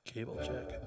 Cable check.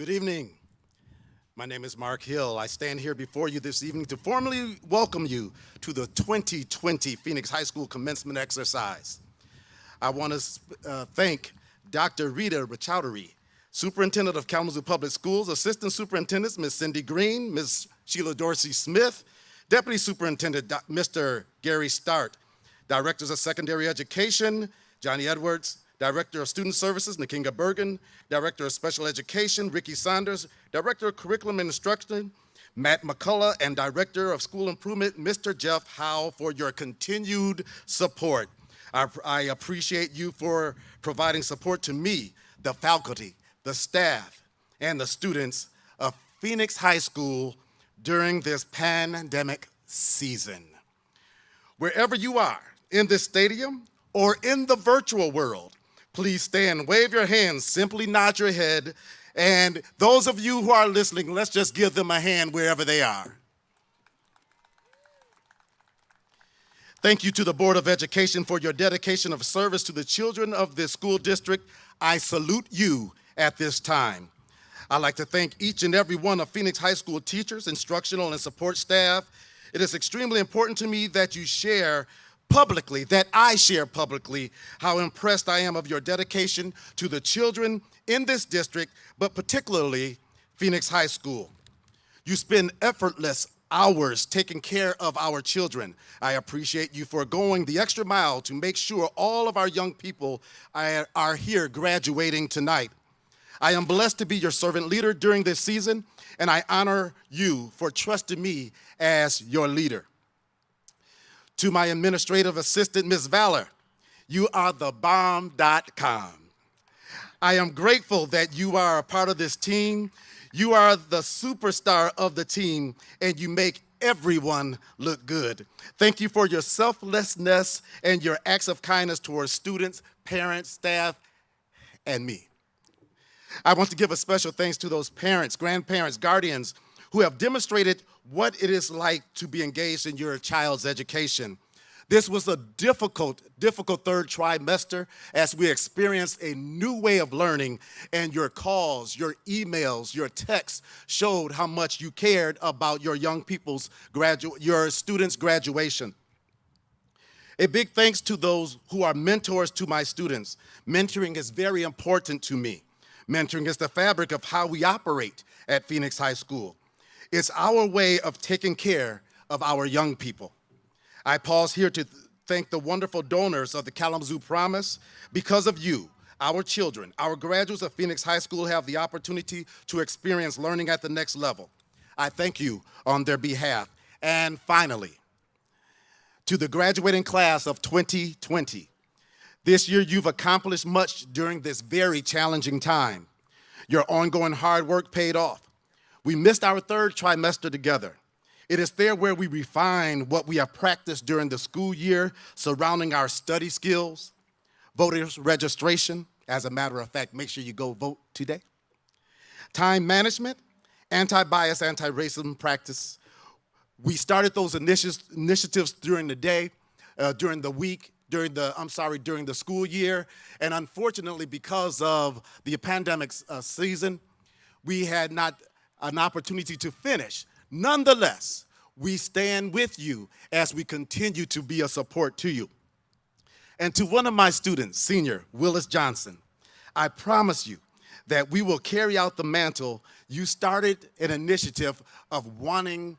Good evening. My name is Mark Hill. I stand here before you this evening to formally welcome you to the 2020 Phoenix High School Commencement exercise. I want to thank Dr. Rita Jacquari, Superintendent of Kalamazoo Public Schools, Assistant Superintendents Ms. Cindy Green, Ms. Sheila Dorsey Smith, Deputy Superintendent Mr. Gary Start, Directors of Secondary Education, Johnny Edwards, Director of Student Services, Nakinga Bergen, Director of Special Education, Ricky Saunders, Director of Curriculum and Instruction, Matt McCullough, and Director of School Improvement, Mr. Jeff Howell, for your continued support. I appreciate you for providing support to me, the faculty, the staff, and the students of Phoenix High School during this pandemic season. Wherever you are in this stadium or in the virtual world, please stand, wave your hands, simply nod your head, and those of you who are listening, let's just give them a hand wherever they are. Thank you to the Board of Education for your dedication of service to the children of this school district. I salute you at this time. I'd like to thank each and every one of Phoenix High School teachers, instructional and support staff. It is extremely important to me that you share publicly, that I share publicly, how impressed I am of your dedication to the children in this district, but particularly Phoenix High School. You spend effortless hours taking care of our children. I appreciate you for going the extra mile to make sure all of our young people are here graduating tonight. I am blessed to be your servant leader during this season, and I honor you for trusting me as your leader. To my administrative assistant, Ms. Valor, you are the bomb.com. I am grateful that you are a part of this team. You are the superstar of the team, and you make everyone look good. Thank you for your selflessness and your acts of kindness towards students, parents, staff, and me. I want to give a special thanks to those parents, grandparents, guardians who have demonstrated what it is like to be engaged in your child's education. This was a difficult third trimester as we experienced a new way of learning, and your calls, your emails, your texts showed how much you cared about your young people's your students' graduation. A big thanks to those who are mentors to my students. Mentoring is very important to me. Mentoring is the fabric of how we operate at Phoenix High School. It's our way of taking care of our young people. I pause here to thank the wonderful donors of the Kalamazoo Promise. Because of you, our children, our graduates of Phoenix High School have the opportunity to experience learning at the next level. I thank you on their behalf. And finally, to the graduating class of 2020, this year you've accomplished much during this very challenging time. Your ongoing hard work paid off. We missed our third trimester together. It is there where we refine what we have practiced during the school year surrounding our study skills, voters registration. As a matter of fact, make sure you go vote today. Time management, anti-bias, anti-racism practice. We started those initiatives during the day, during the week, during the school year. And unfortunately, because of the pandemic season, we had not an opportunity to finish. Nonetheless, we stand with you as we continue to be a support to you. And to one of my students, senior Willis Johnson, I promise you that we will carry out the mantle. You started an initiative of wanting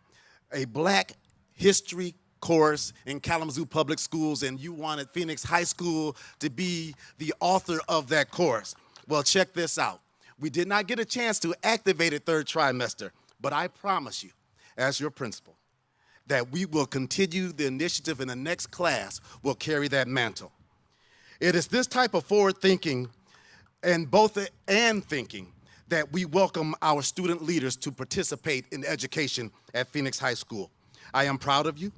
a Black history course in Kalamazoo Public Schools, and you wanted Phoenix High School to be the author of that course. Well, check this out. We did not get a chance to activate it third trimester, but I promise you, as your principal, that we will continue the initiative in the next class. Will carry that mantle. It is this type of forward thinking and thinking that we welcome our student leaders to participate in education at Phoenix High School. I am proud of you.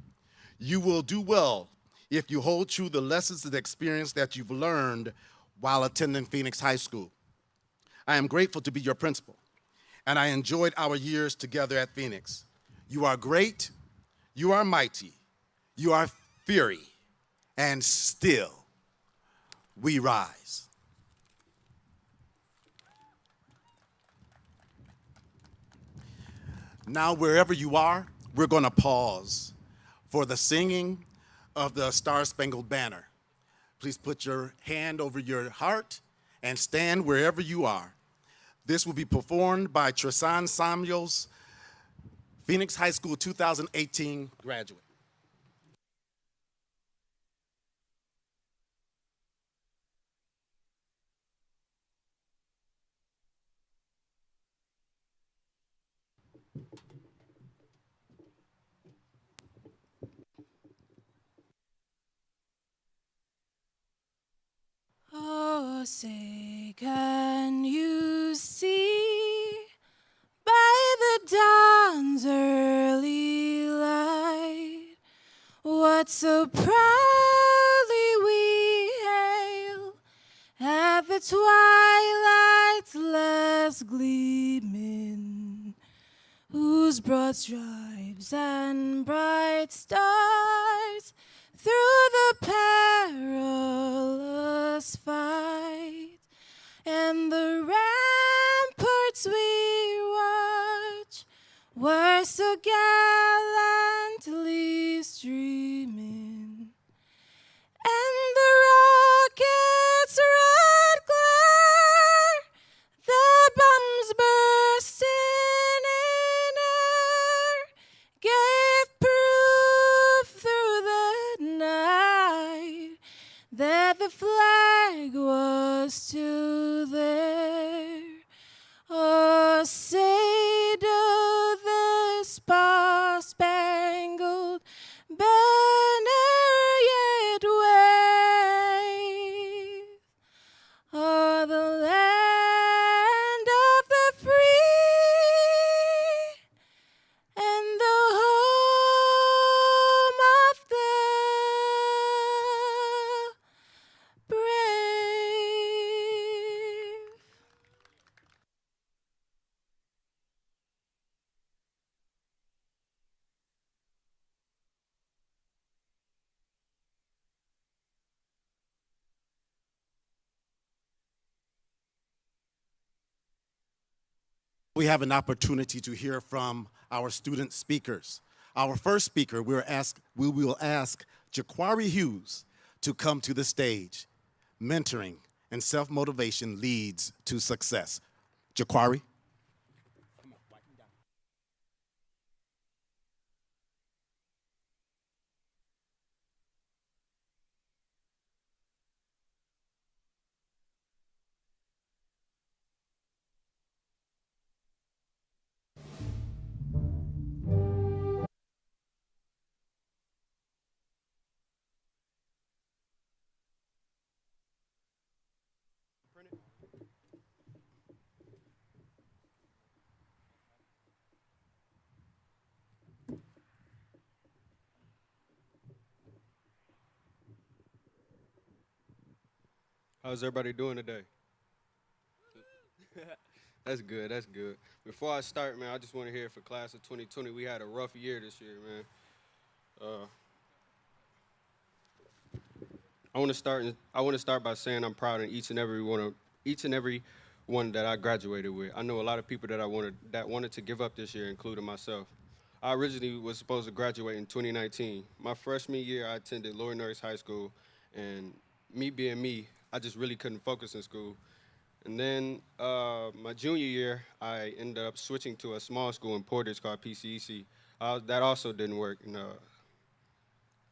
You will do well if you hold true the lessons and experience that you've learned while attending Phoenix High School. I am grateful to be your principal, and I enjoyed our years together at Phoenix. You are great, you are mighty, you are fury, and still we rise. Now, wherever you are, we're going to pause for the singing of the Star-Spangled Banner. Please put your hand over your heart and stand wherever you are. This will be performed by Tresan Samuels, Phoenix High School 2018 graduate. say, can you see by the dawn's early light what so proudly we hail at the twilight's last gleaming, whose broad stripes and bright stars through the perilous fight and the ramparts we watch were so gallantly streaming, and the rocket's red glare, the bombs bursting in air, gave proof through the night that the flag was still there. Oh, say doth the star-spangled banner yet wave o'er the land of the free and the home of the brave. We have an opportunity to hear from our student speakers. Our first speaker, we will ask Jacquari Hughes to come to the stage. Mentoring and self-motivation leads to success. Jacquari. How's everybody doing today? That's good, that's good. Before I start, man, I just want to hear for class of 2020, we had a rough year this year, man. Uh, I want to start by saying I'm proud of each and every one that I graduated with. I know a lot of people that wanted to give up this year, including myself. I originally was supposed to graduate in 2019. My freshman year, I attended Lower Norris High School, and me being me, I just really couldn't focus in school. And then my junior year, I ended up switching to a small school in Portage called PCEC. That also didn't work. And,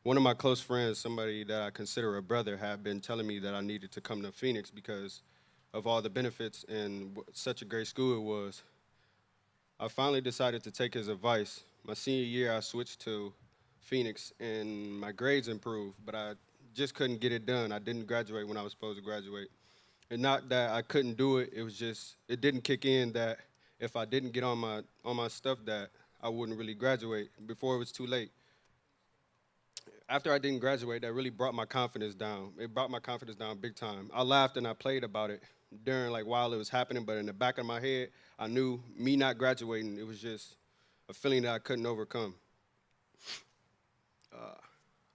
one of my close friends, somebody that I consider a brother, had been telling me that I needed to come to Phoenix because of all the benefits and such a great school it was. I finally decided to take his advice. My senior year, I switched to Phoenix, and my grades improved, but I just couldn't get it done. I didn't graduate when I was supposed to graduate. And not that I couldn't do it, it was just, it didn't kick in that if I didn't get on my stuff that I wouldn't really graduate before it was too late. After I didn't graduate, that really brought my confidence down. It brought my confidence down big time. I laughed and I played about it during, like, while it was happening, but in the back of my head, I knew me not graduating, it was just a feeling that I couldn't overcome.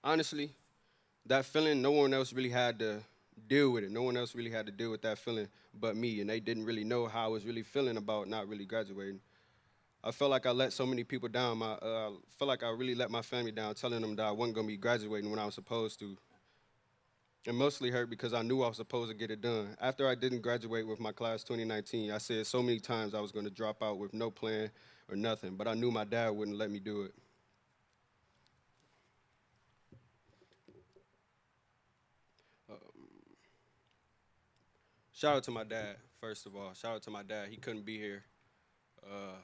Honestly, that feeling, no one else really had to deal with it. No one else really had to deal with that feeling but me, and they didn't really know how I was really feeling about not really graduating. I felt like I let so many people down. I felt like I really let my family down, telling them that I wasn't going to be graduating when I was supposed to. It mostly hurt because I knew I was supposed to get it done. After I didn't graduate with my class 2019, I said so many times I was going to drop out with no plan or nothing, but I knew my dad wouldn't let me do it. Shout out to my dad, first of all. Shout out to my dad. He couldn't be here. Uh,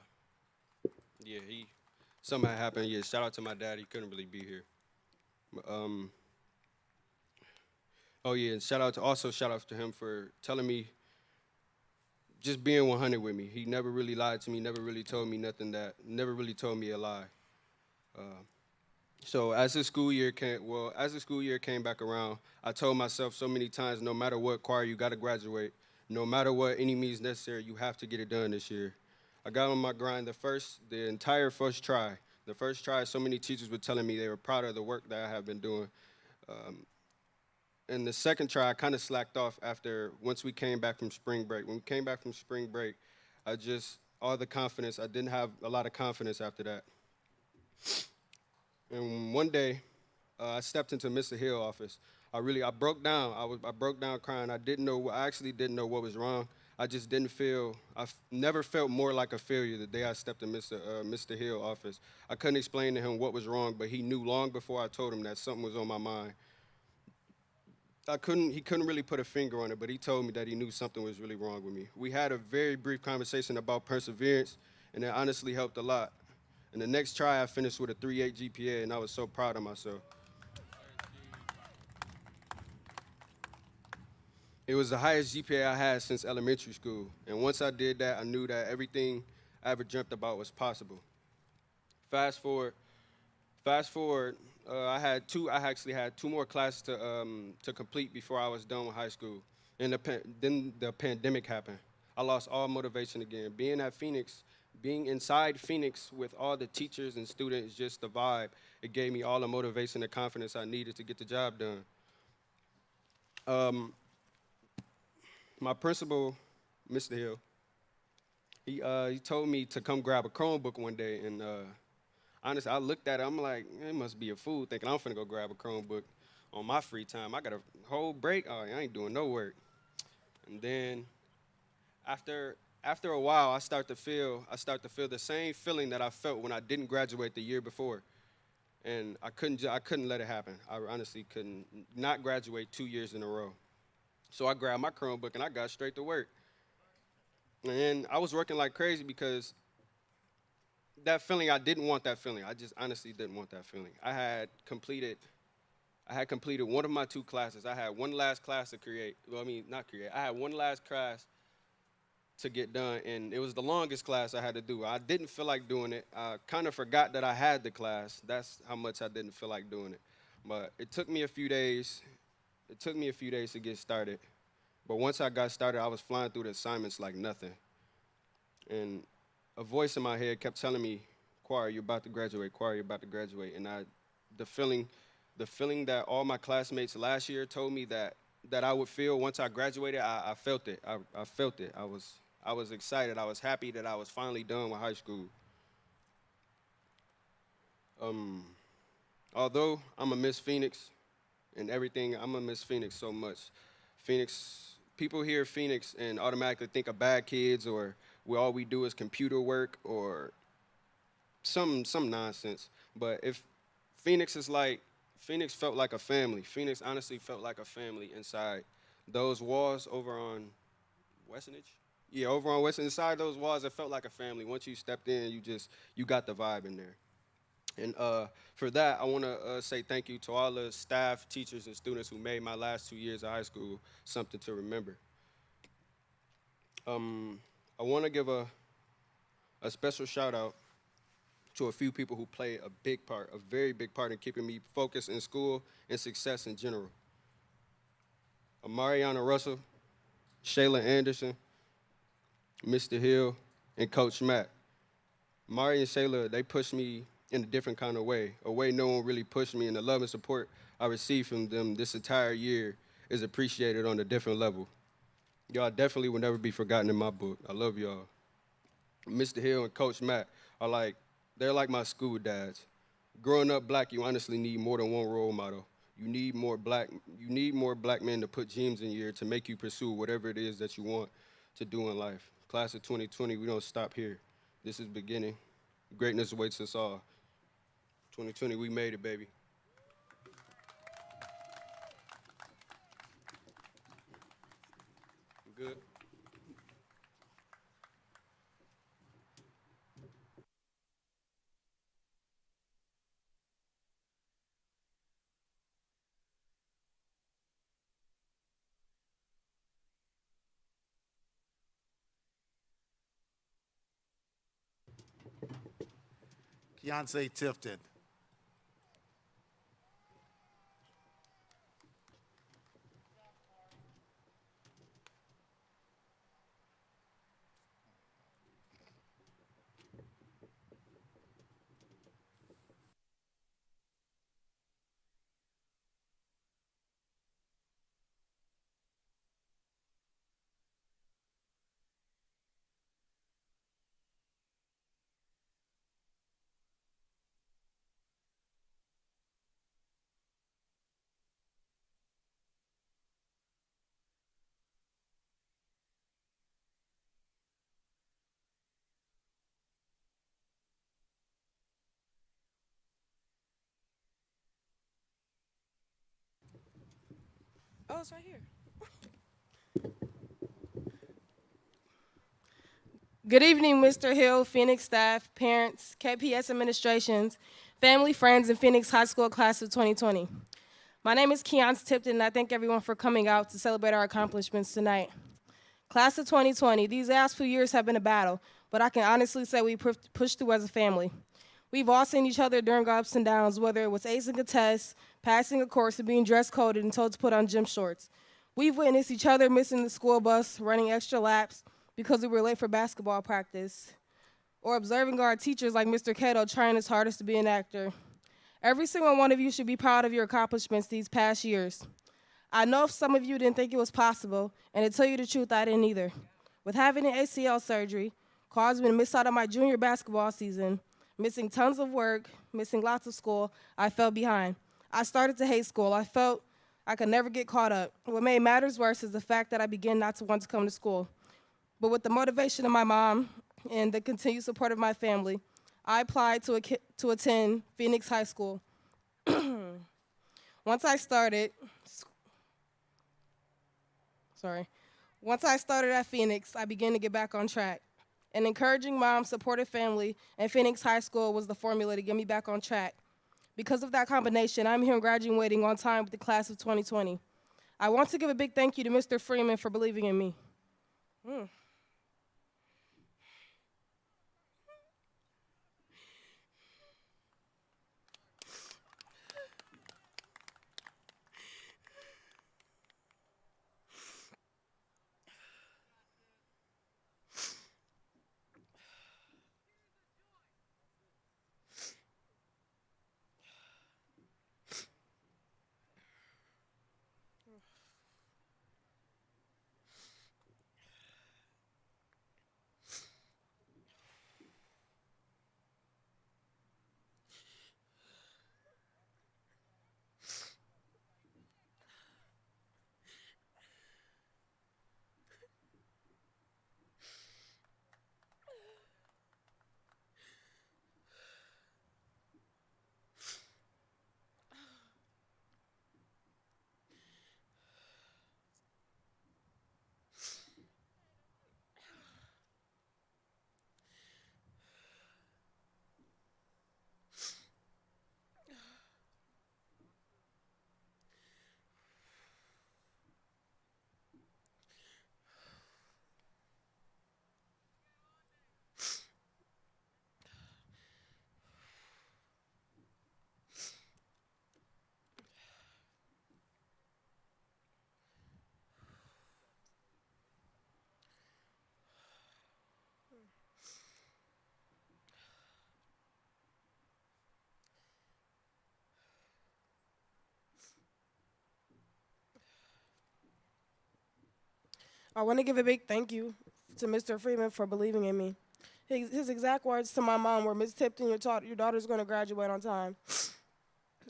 yeah, something had happened. Yeah, shout out to my dad. He couldn't really be here. Um, Oh yeah, and shout out to him for telling me, just being 100 with me. He never really lied to me, never really told me nothing never really told me a lie. So as the school year came back around, I told myself so many times, no matter what choir, you got to graduate. No matter what any means necessary, you have to get it done this year. I got on my grind the entire first try. The first try, so many teachers were telling me they were proud of the work that I have been doing. And the second try, I kind of slacked off once we came back from spring break. When we came back from spring break, I didn't have a lot of confidence after that. And one day, I stepped into Mr. Hill's office. I broke down. I broke down crying. I actually didn't know what was wrong. Never felt more like a failure the day I stepped in Mr. Hill's office. I couldn't explain to him what was wrong, but he knew long before I told him that something was on my mind. He couldn't really put a finger on it, but he told me that he knew something was really wrong with me. We had a very brief conversation about perseverance, and it honestly helped a lot. And the next try, I finished with a 3.8 GPA, and I was so proud of myself. It was the highest GPA I had since elementary school. And once I did that, I knew that everything I ever dreamt about was possible. Fast forward, I actually had two more classes to complete before I was done with high school. And then the pandemic happened. I lost all motivation again. Being inside Phoenix with all the teachers and students, just the vibe, it gave me all the motivation and confidence I needed to get the job done. My principal, Mr. Hill, he told me to come grab a Chromebook one day, and honestly, I looked at it, I'm like, it must be a fool thinking I'm finna go grab a Chromebook on my free time. I got a whole break, I ain't doing no work. And then after a while, I start to feel the same feeling that I felt when I didn't graduate the year before. And I couldn't let it happen. I honestly couldn't not graduate 2 years in a row. So I grabbed my Chromebook and I got straight to work. And I was working like crazy because that feeling, I didn't want that feeling. I just honestly didn't want that feeling. I had completed one of my 2 classes. I had one last class to I had one last class to get done, and it was the longest class I had to do. I didn't feel like doing it. I kind of forgot that I had the class. That's how much I didn't feel like doing it. But it took me a few days. To get started. But once I got started, I was flying through the assignments like nothing. And a voice in my head kept telling me, Quar, you're about to graduate. Quar, you're about to graduate. And the feeling that all my classmates last year told me that I would feel once I graduated, I felt it. I felt it. I was excited. I was happy that I was finally done with high school. Although I'm a Miss Phoenix and everything, I'm gonna miss Phoenix so much. People hear Phoenix and automatically think of bad kids, or all we do is computer work or some nonsense. But if Phoenix felt like a family. Phoenix honestly felt like a family inside those walls over on Westonage. Yeah, over on Weston, inside those walls, it felt like a family. Once you stepped in, you got the vibe in there. And for that, I want to say thank you to all the staff, teachers, and students who made my last 2 years of high school something to remember. I want to give a special shout out to a few people who played a very big part in keeping me focused in school and success in general. Mariana Russell, Shayla Anderson, Mr. Hill, and Coach Matt. Mari and Shayla, they pushed me in a different kind of way, a way no one really pushed me, and the love and support I received from them this entire year is appreciated on a different level. Y'all definitely will never be forgotten in my book. I love y'all. Mr. Hill and Coach Matt they're like my school dads. Growing up black, you honestly need more than one role model. You need more black men to put gems in your ear to make you pursue whatever it is that you want to do in life. Class of 2020, we don't stop here. This is beginning. Greatness awaits us all. 2020, we made it, baby. Good. fiance Tifton. Oh, it's right here. Good evening, Mr. Hill, Phoenix staff, parents, KPS administrations, family, friends, and Phoenix High School class of 2020. My name is Keon Tipton, and I thank everyone for coming out to celebrate our accomplishments tonight. Class of 2020, these last few years have been a battle, but I can honestly say we pushed through as a family. We've all seen each other during our ups and downs, whether it was acing a test, passing a course, or being dress coded and told to put on gym shorts. We've witnessed each other missing the school bus, running extra laps because we were late for basketball practice, or observing our teachers like Mr. Cato trying his hardest to be an actor. Every single one of you should be proud of your accomplishments these past years. I know if some of you didn't think it was possible, and to tell you the truth, I didn't either. With having an ACL surgery, caused me to miss out on my junior basketball season, missing tons of work, missing lots of school, I fell behind. I started to hate school. I felt I could never get caught up. What made matters worse is the fact that I began not to want to come to school. But with the motivation of my mom and the continued support of my family, I applied to attend Phoenix High School. Once I started at Phoenix, I began to get back on track. An encouraging mom, supportive family, and Phoenix High School was the formula to get me back on track. Because of that combination, I'm here and graduating on time with the class of 2020. I want to give a big thank you to Mr. Freeman for believing in me. I want to give a big thank you to Mr. Freeman for believing in me. His exact words to my mom were, "Ms. Tipton, your daughter's going to graduate on time."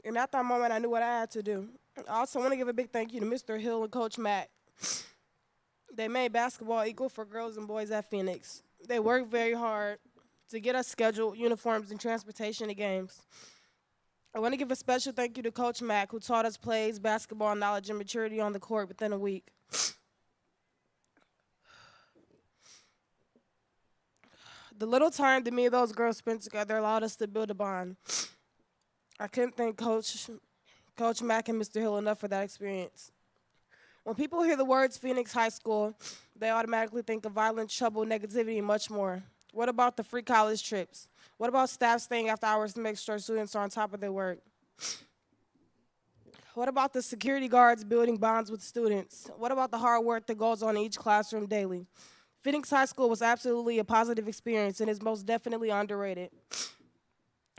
And at that moment, I knew what I had to do. I also want to give a big thank you to Mr. Hill and Coach Matt. They made basketball equal for girls and boys at Phoenix. They worked very hard to get us scheduled, uniforms, and transportation to games. I want to give a special thank you to Coach Mack, who taught us plays, basketball knowledge, and maturity on the court within a week. The little time that me and those girls spent together allowed us to build a bond. I couldn't thank Coach Mack and Mr. Hill enough for that experience. When people hear the words Phoenix High School, they automatically think of violence, trouble, negativity, and much more. What about the free college trips? What about staff staying after hours to make sure students are on top of their work? What about the security guards building bonds with students? What about the hard work that goes on in each classroom daily? Phoenix High School was absolutely a positive experience and is most definitely underrated.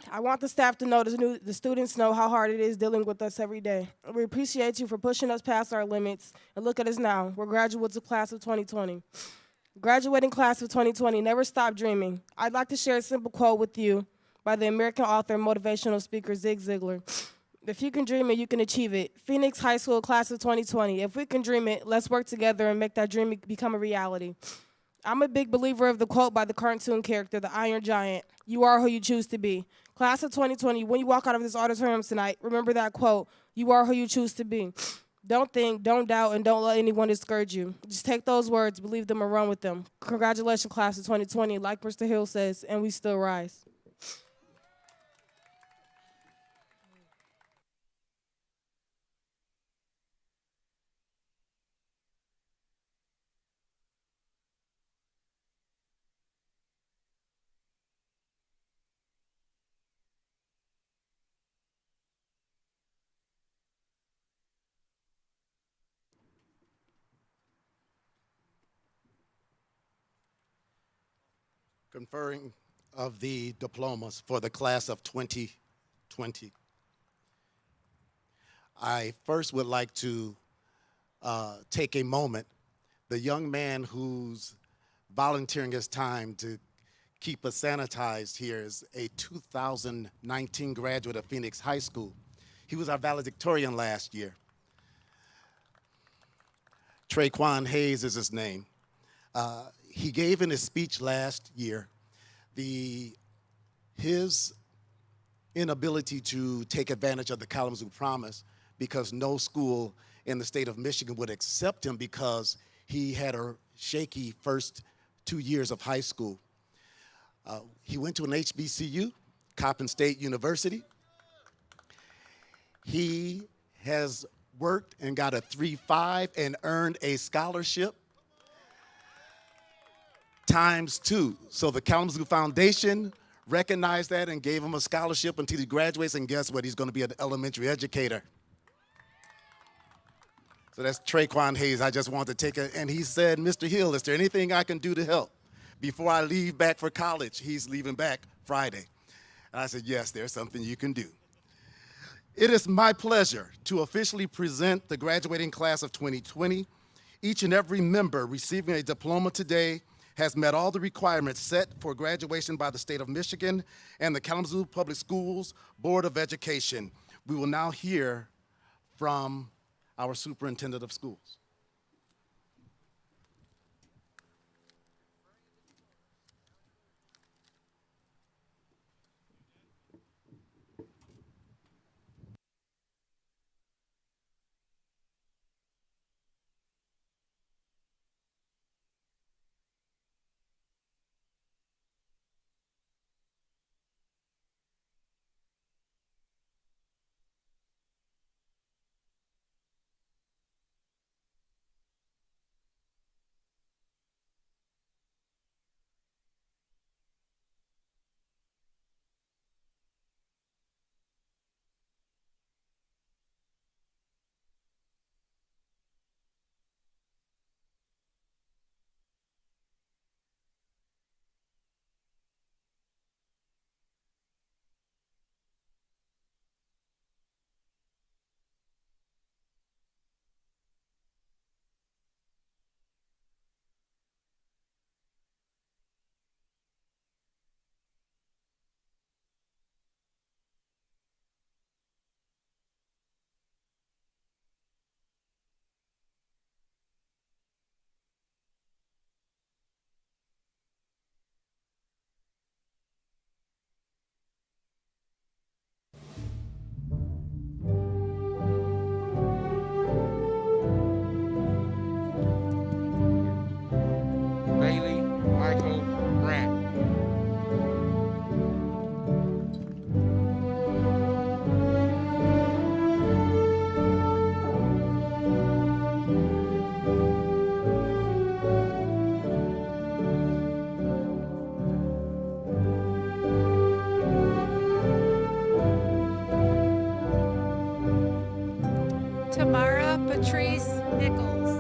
I want the staff to know, the students know how hard it is dealing with us every day. We appreciate you for pushing us past our limits, and look at us now. We're graduates of class of 2020. Graduating class of 2020, never stop dreaming. I'd like to share a simple quote with you by the American author and motivational speaker Zig Ziglar. If you can dream it, you can achieve it. Phoenix High School class of 2020. If we can dream it, let's work together and make that dream become a reality. I'm a big believer of the quote by the cartoon character, the Iron Giant. You are who you choose to be. Class of 2020, when you walk out of this auditorium tonight, remember that quote. You are who you choose to be. Don't think, don't doubt, and don't let anyone discourage you. Just take those words, believe them, and run with them. Congratulations, class of 2020. Like Mr. Hill says, and we still rise. Conferring of the diplomas for the class of 2020. I first would like to take a moment. The young man who's volunteering his time to keep us sanitized here is a 2019 graduate of Phoenix High School. He was our valedictorian last year. Traquan Hayes is his name. He gave in his speech last year his inability to take advantage of the Kalamazoo Promise because no school in the state of Michigan would accept him because he had a shaky first 2 years of high school. He went to an HBCU, Coppin State University. He has worked and got a 3.5 and earned a scholarship ×2. So the Kalamazoo Foundation recognized that and gave him a scholarship until he graduates, and guess what? He's going to be an elementary educator. So that's Traquan Hayes. I just wanted to take it. And he said, Mr. Hill, is there anything I can do to help before I leave back for college? He's leaving back Friday. And I said, yes, there's something you can do. It is my pleasure to officially present the graduating class of 2020. Each and every member receiving a diploma today has met all the requirements set for graduation by the state of Michigan and the Kalamazoo Public Schools Board of Education. We will now hear from our superintendent of schools. Nichols.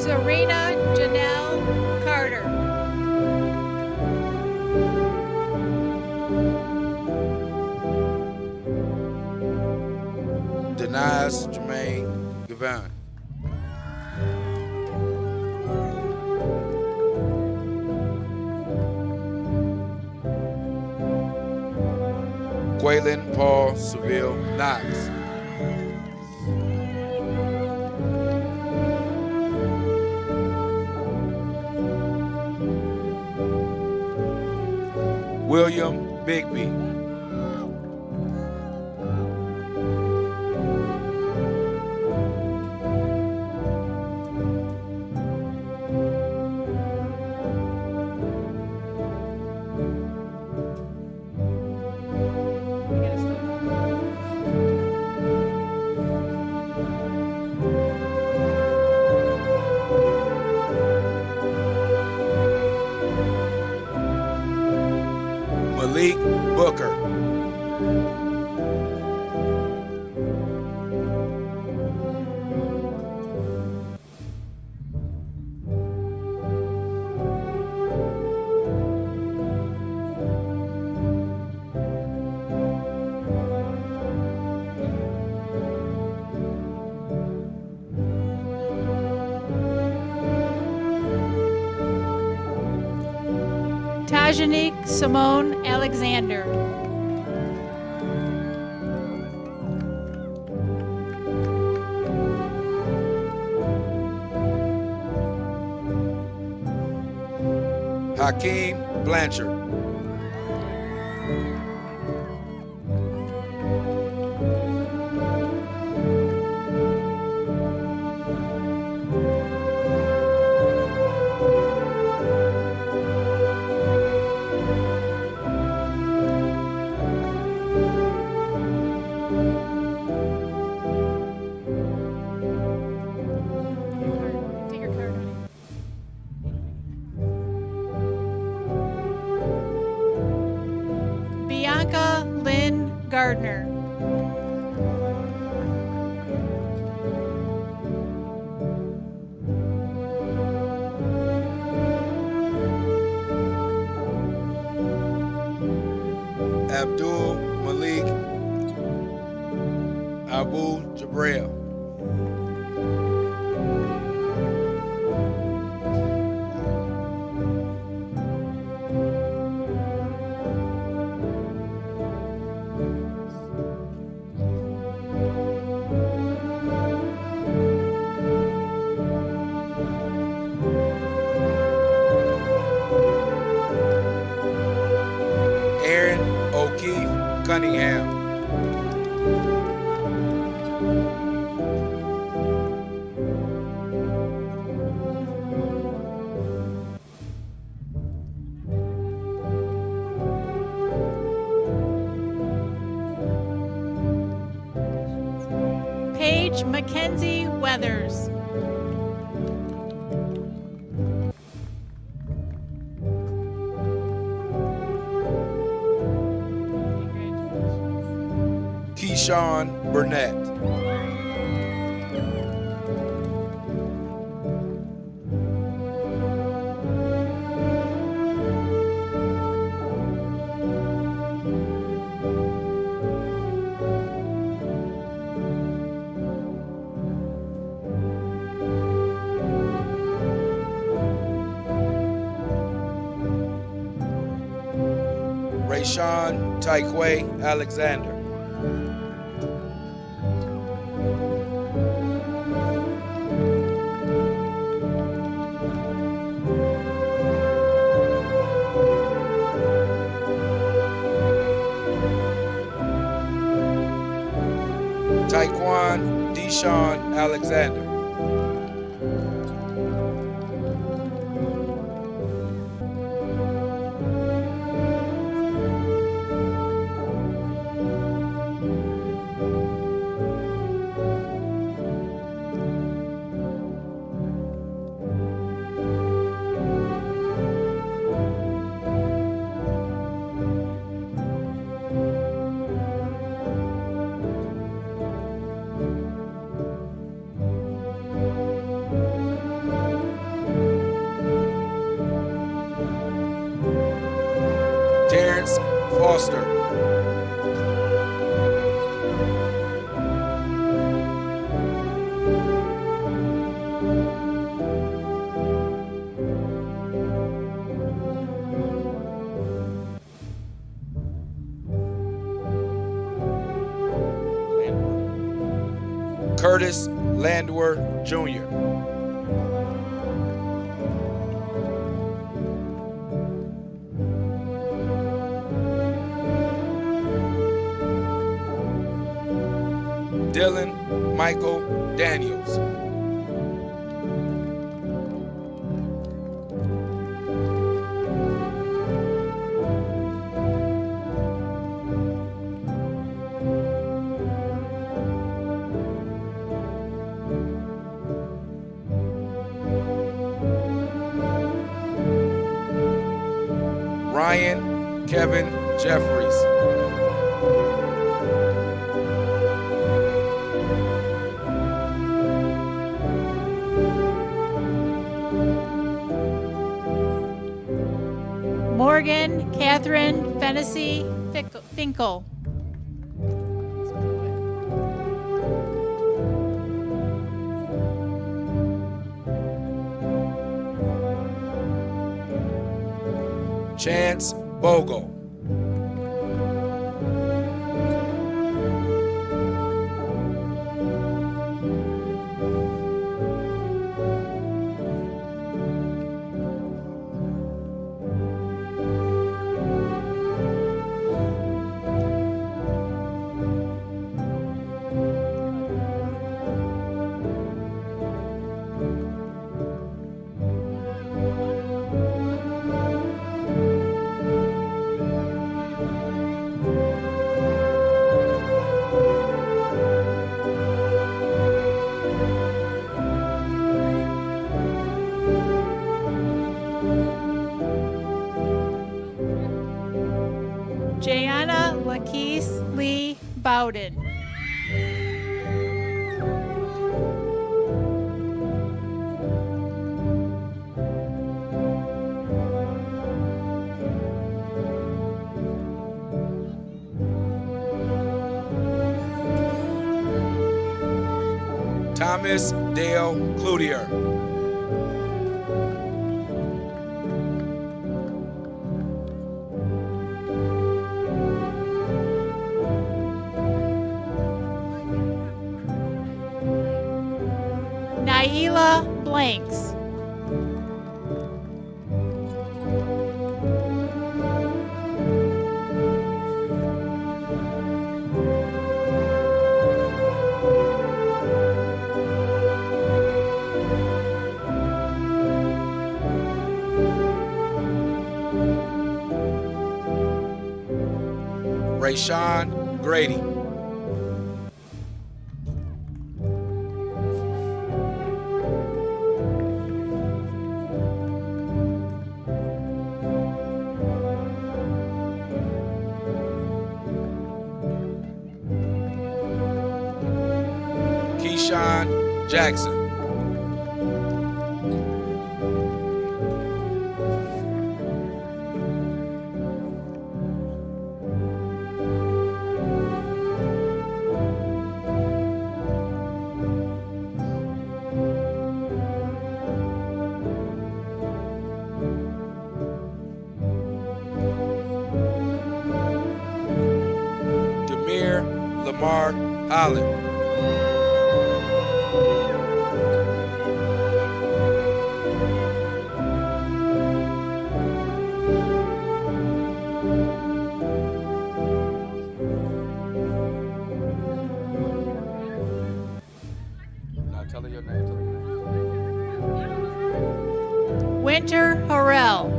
Serena Janelle Carter. Denise Jermaine Gavin. Quaylen Paul Seville Knox. William Bigby. Malik Booker. Tajanique Simone Alexander. Hakeem Blanchard. Take your card, honey. Bianca Lynn Gardner. Abdul Malik Abu Jabril. Aaron O'Keefe Cunningham. Paige Mackenzie Weathers. Keyshawn Burnett. Rayshawn Tyquay Alexander. Taekwon Deshaun Alexander. Foster. Curtis Landwer Jr. Dylan Michael Daniels. Ryan Kevin Jeffries. Morgan Catherine Fennessy Finkel. Chance Bogle. Jayana Lakeese Lee Bowden. Thomas Dale Cloutier. Naila Blanks. Rayshawn Grady. Keyshawn Jackson. Demille Lamar Holland. Now tell her your name. Winter Harrell.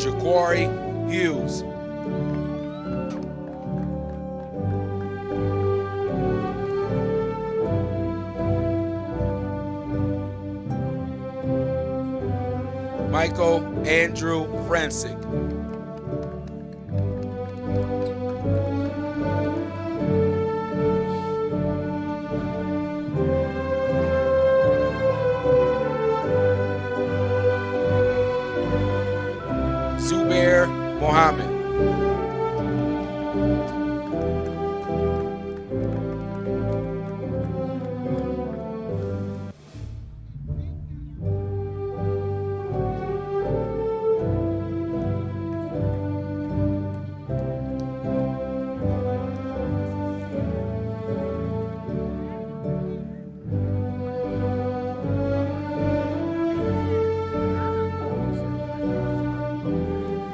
Jacquari Hughes. Michael Andrew Francic.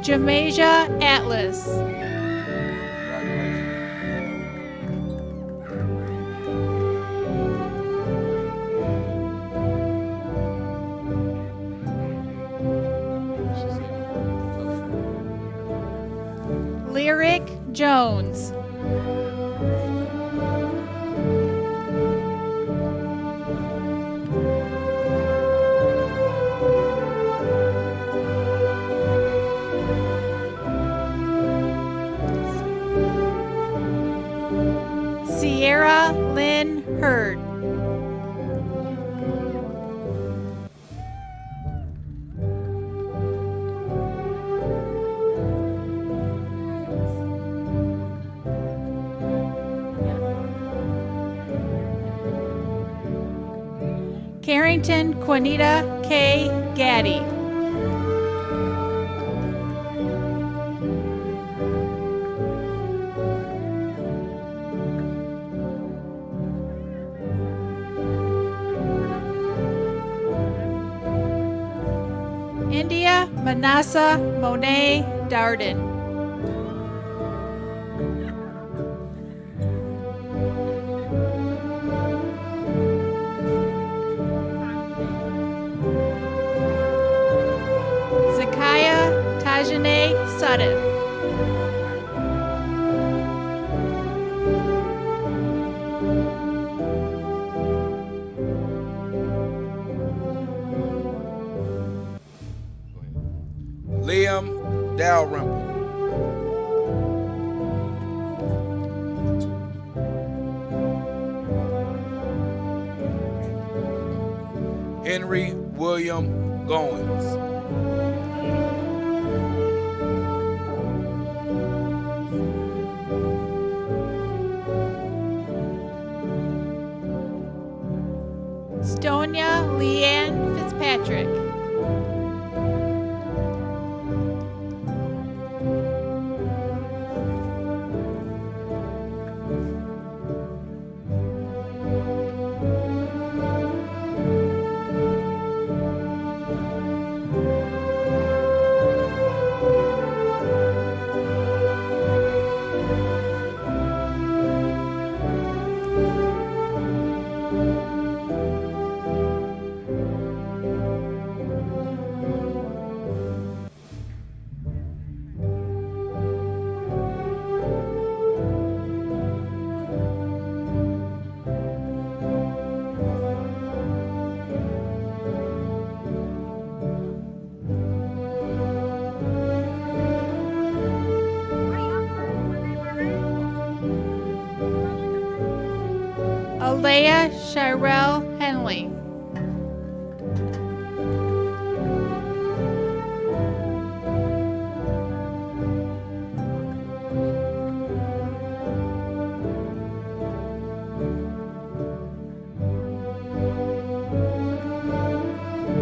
Jamasia Atlas. Lyric Jones. Sierra Lynn Hurd. Carrington Quanita K. Gaddy. India Manassa Monet Darden. Zakaya Tajane Sudden. Liam Dalrymple. Henry William Goins. Stonia Leanne Fitzpatrick. Alea Shirel Henley.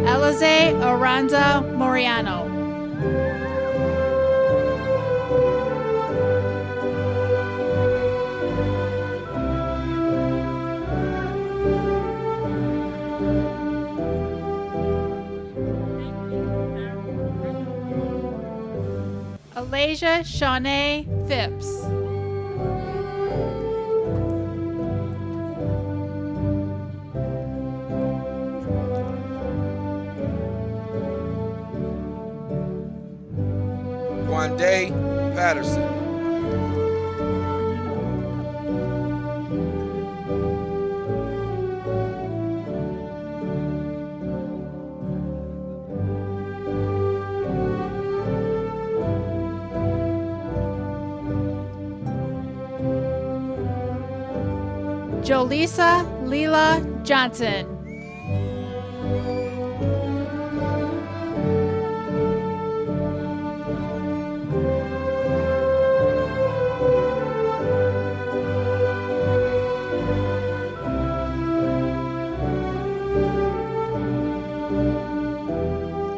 Elize Aranza Moriano. Alasia Shawnee Phipps. Quande Patterson. Jolisa Leela Johnson.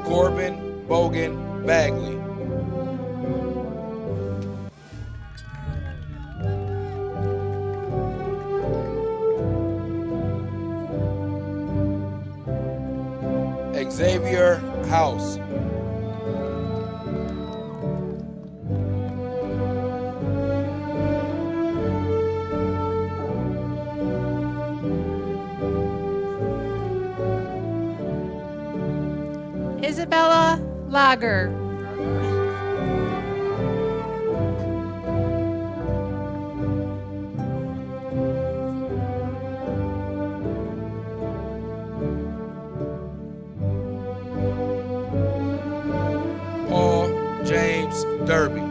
Corbin Bogan Bagley. Xavier House. Isabella Lager. Paul James Derby.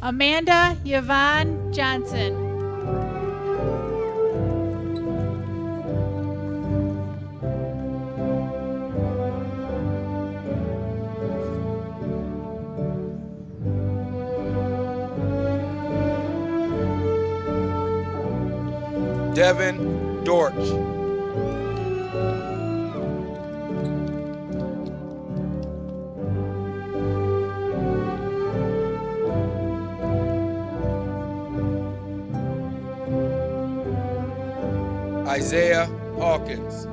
Amanda Yvonne Johnson. Devin Dortch. Isaiah Hawkins.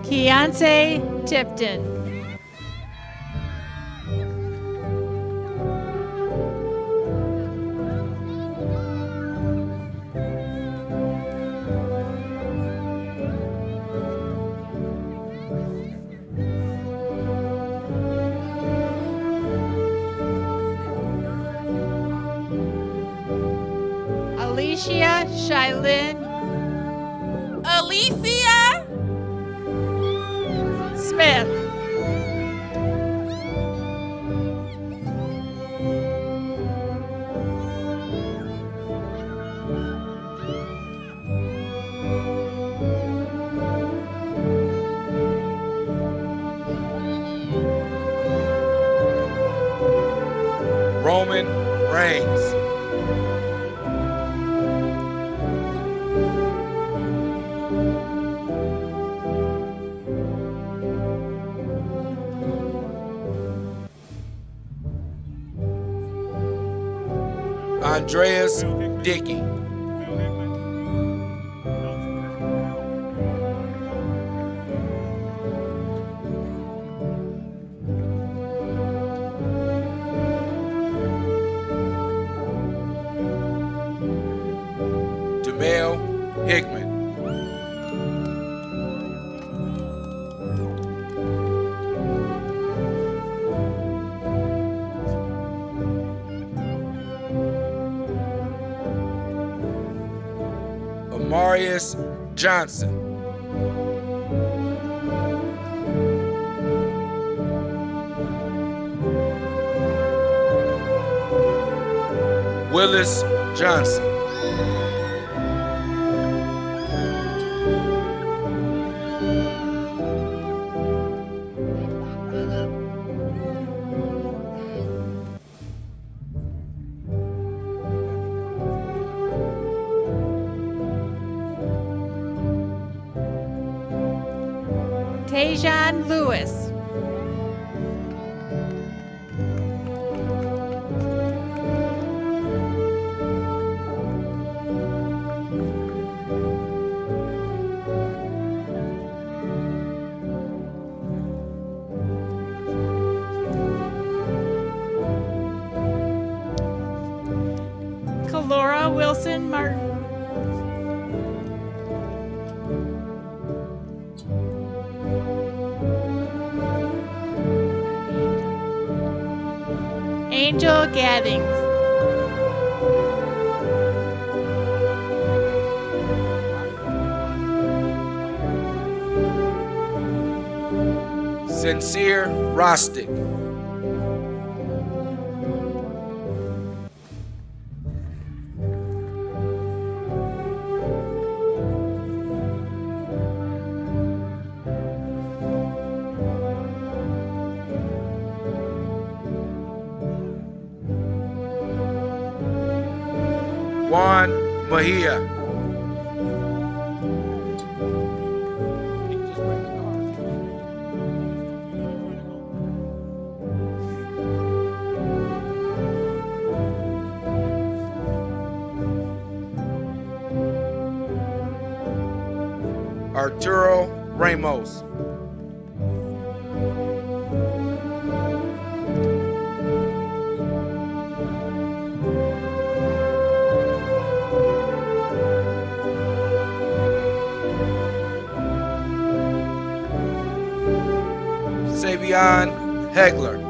Keontae Tipton. Alicia Shylin Alicia Smith. Roman Reigns. Andreas Dickey. Demille Hickman. Marius Johnson. Willis Johnson. Tajon Lewis. Kalora Wilson Martin. Angel Gaddings. Sincere Rostick. Juan Mejia. Arturo Ramos. Savion Hegler.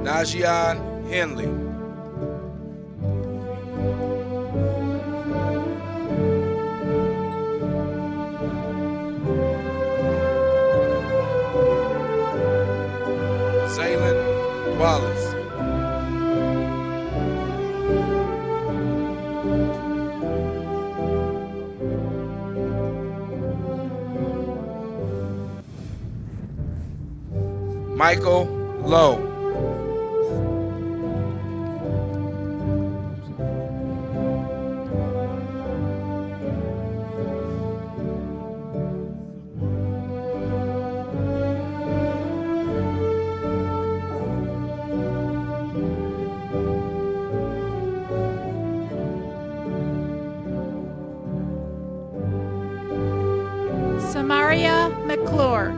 Najian Henley. Zaylin Wallace. Michael Lowe. Samaria McClure.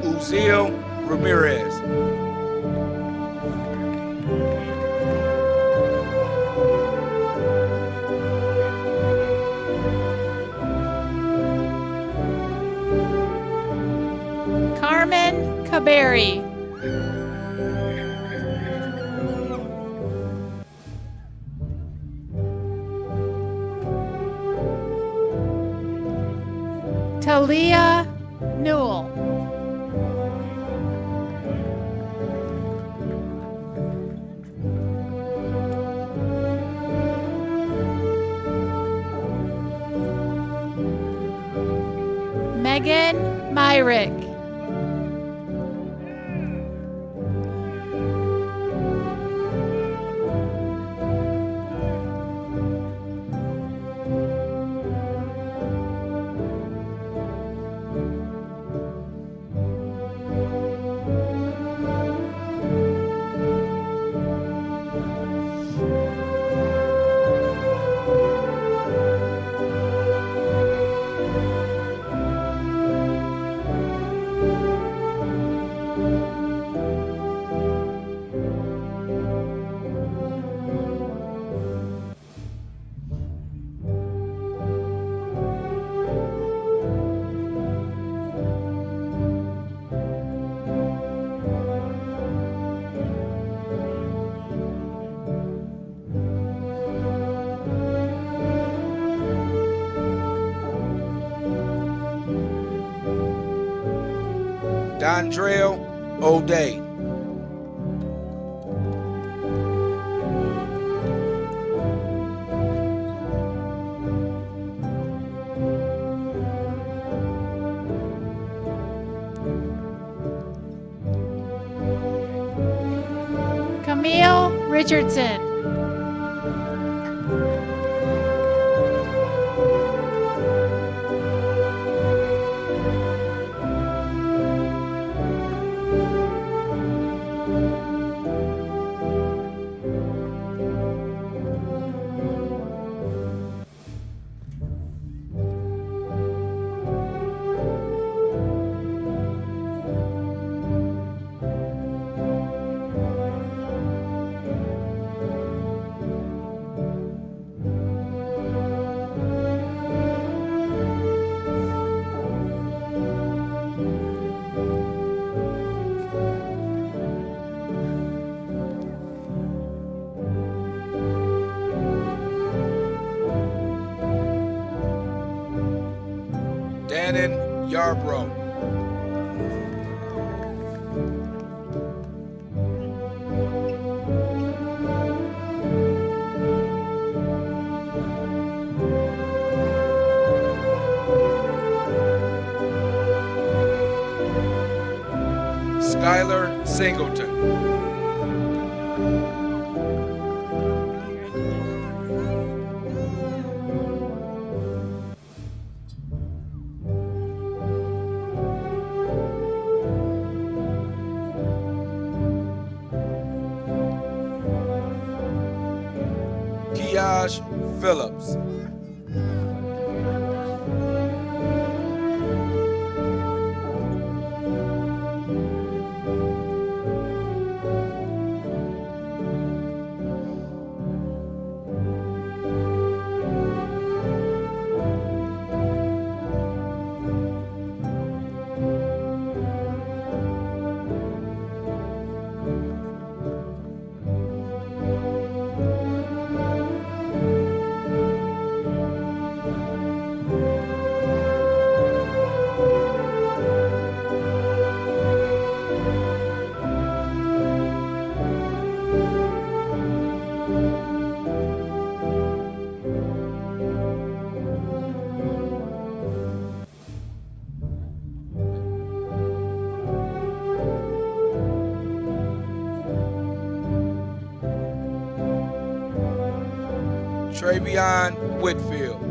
Uziel Ramirez. Carmen Caberry. Talia Newell. Megan Myrick. Dondrell O'Day. Camille Richardson. Yarbrough. Skylar Singleton. Kiaj Phillips. Travion Whitfield.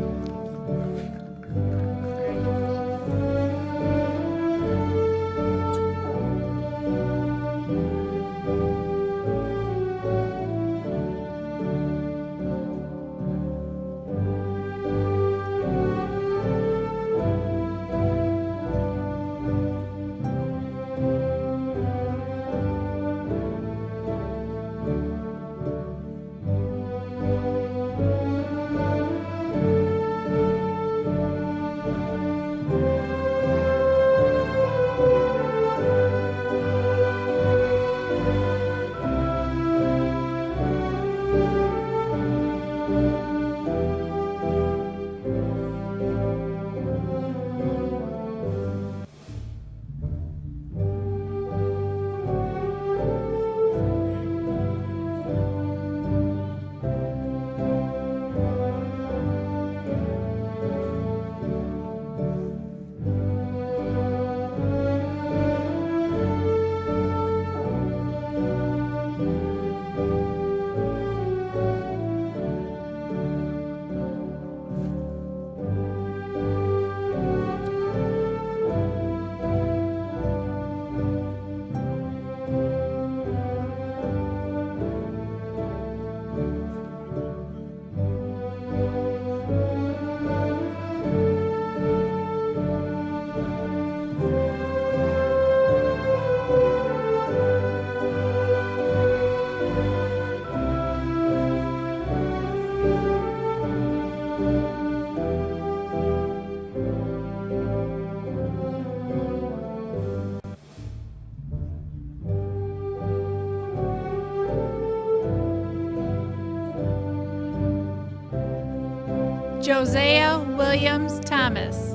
Josiah Williams Thomas.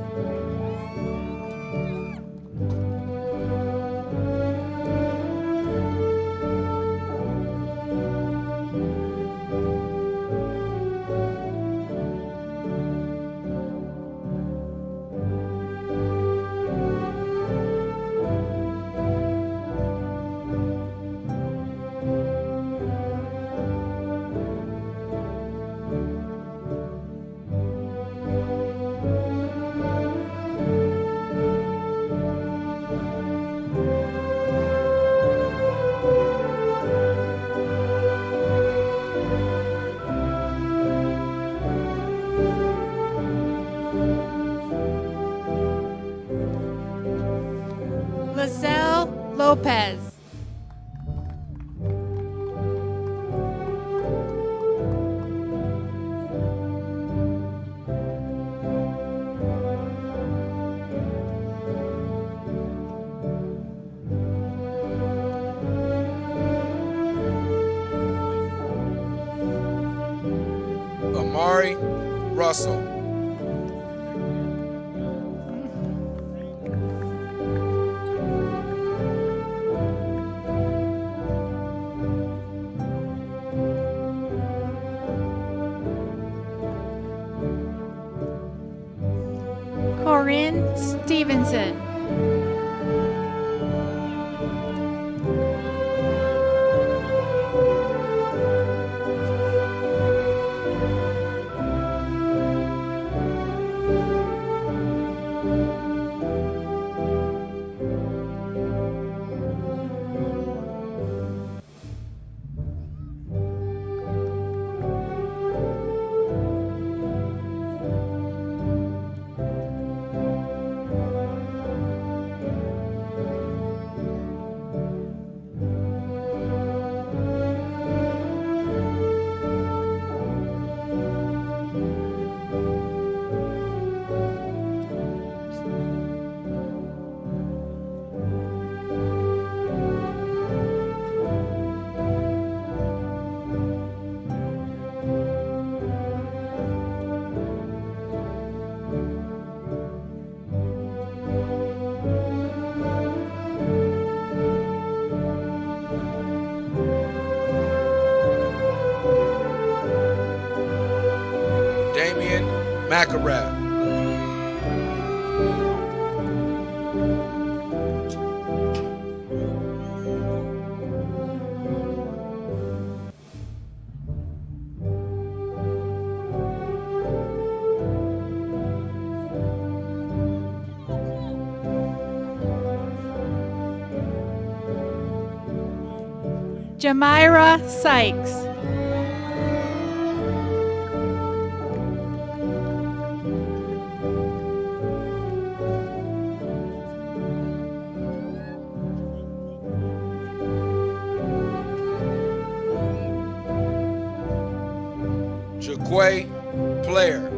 Lizelle Lopez. Amari Russell. Stevenson. McArath. Jamira Sykes. Jacquari Player.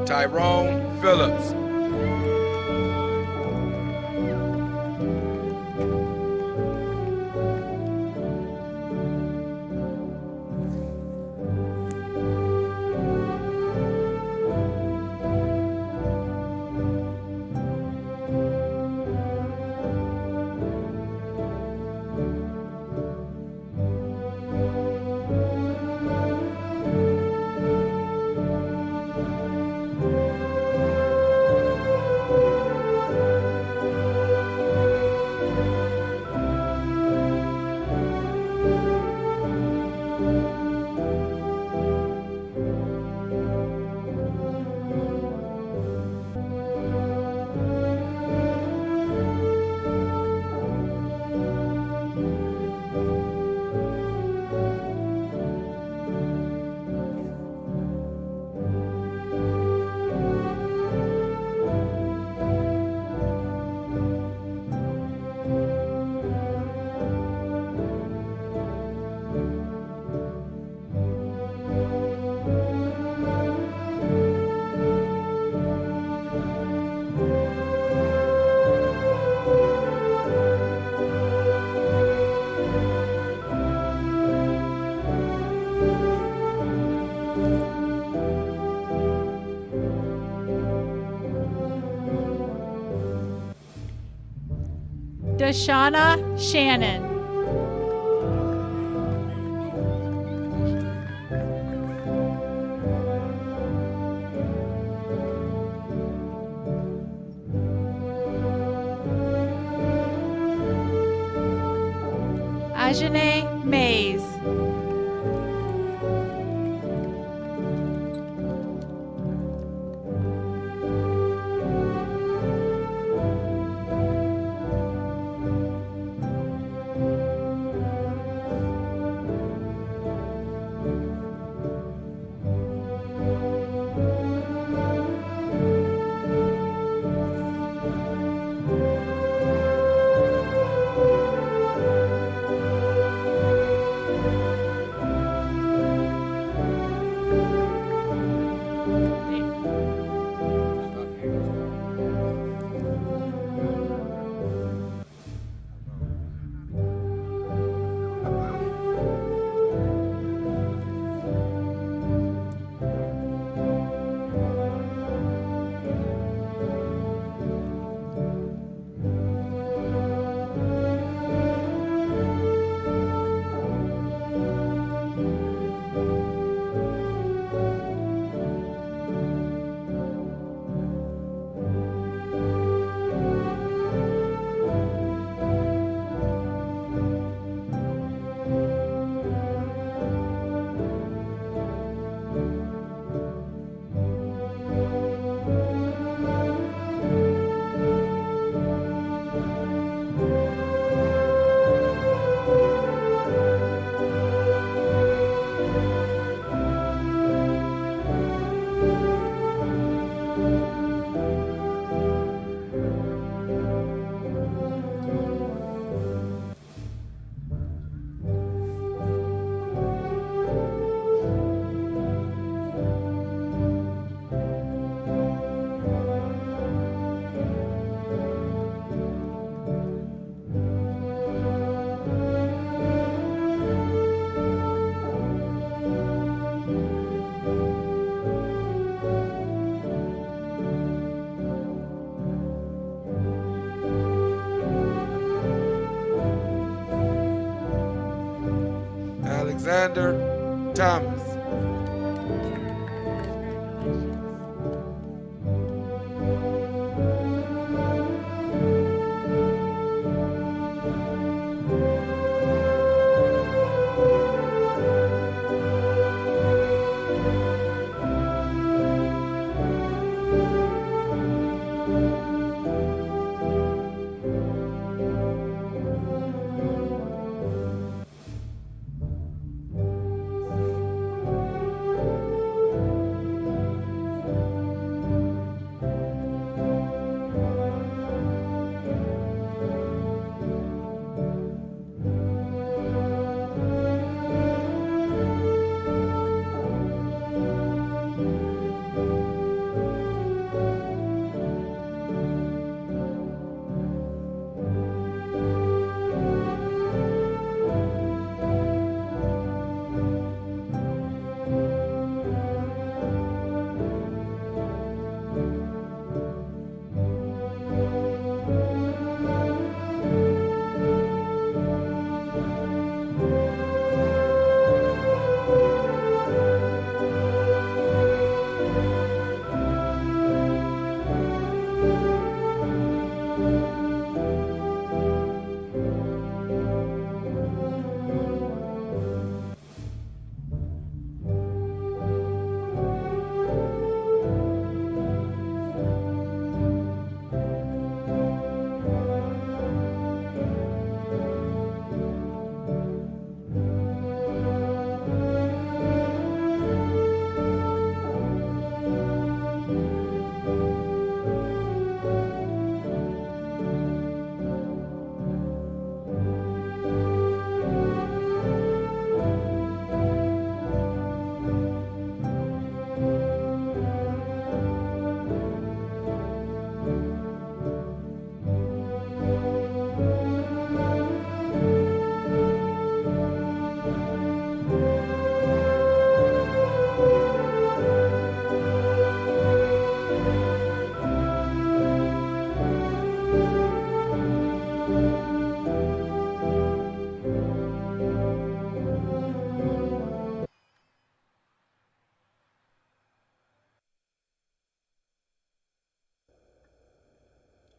Tyrone Phillips. Dashana Shannon. Ajane Mays. Alexander Thomas.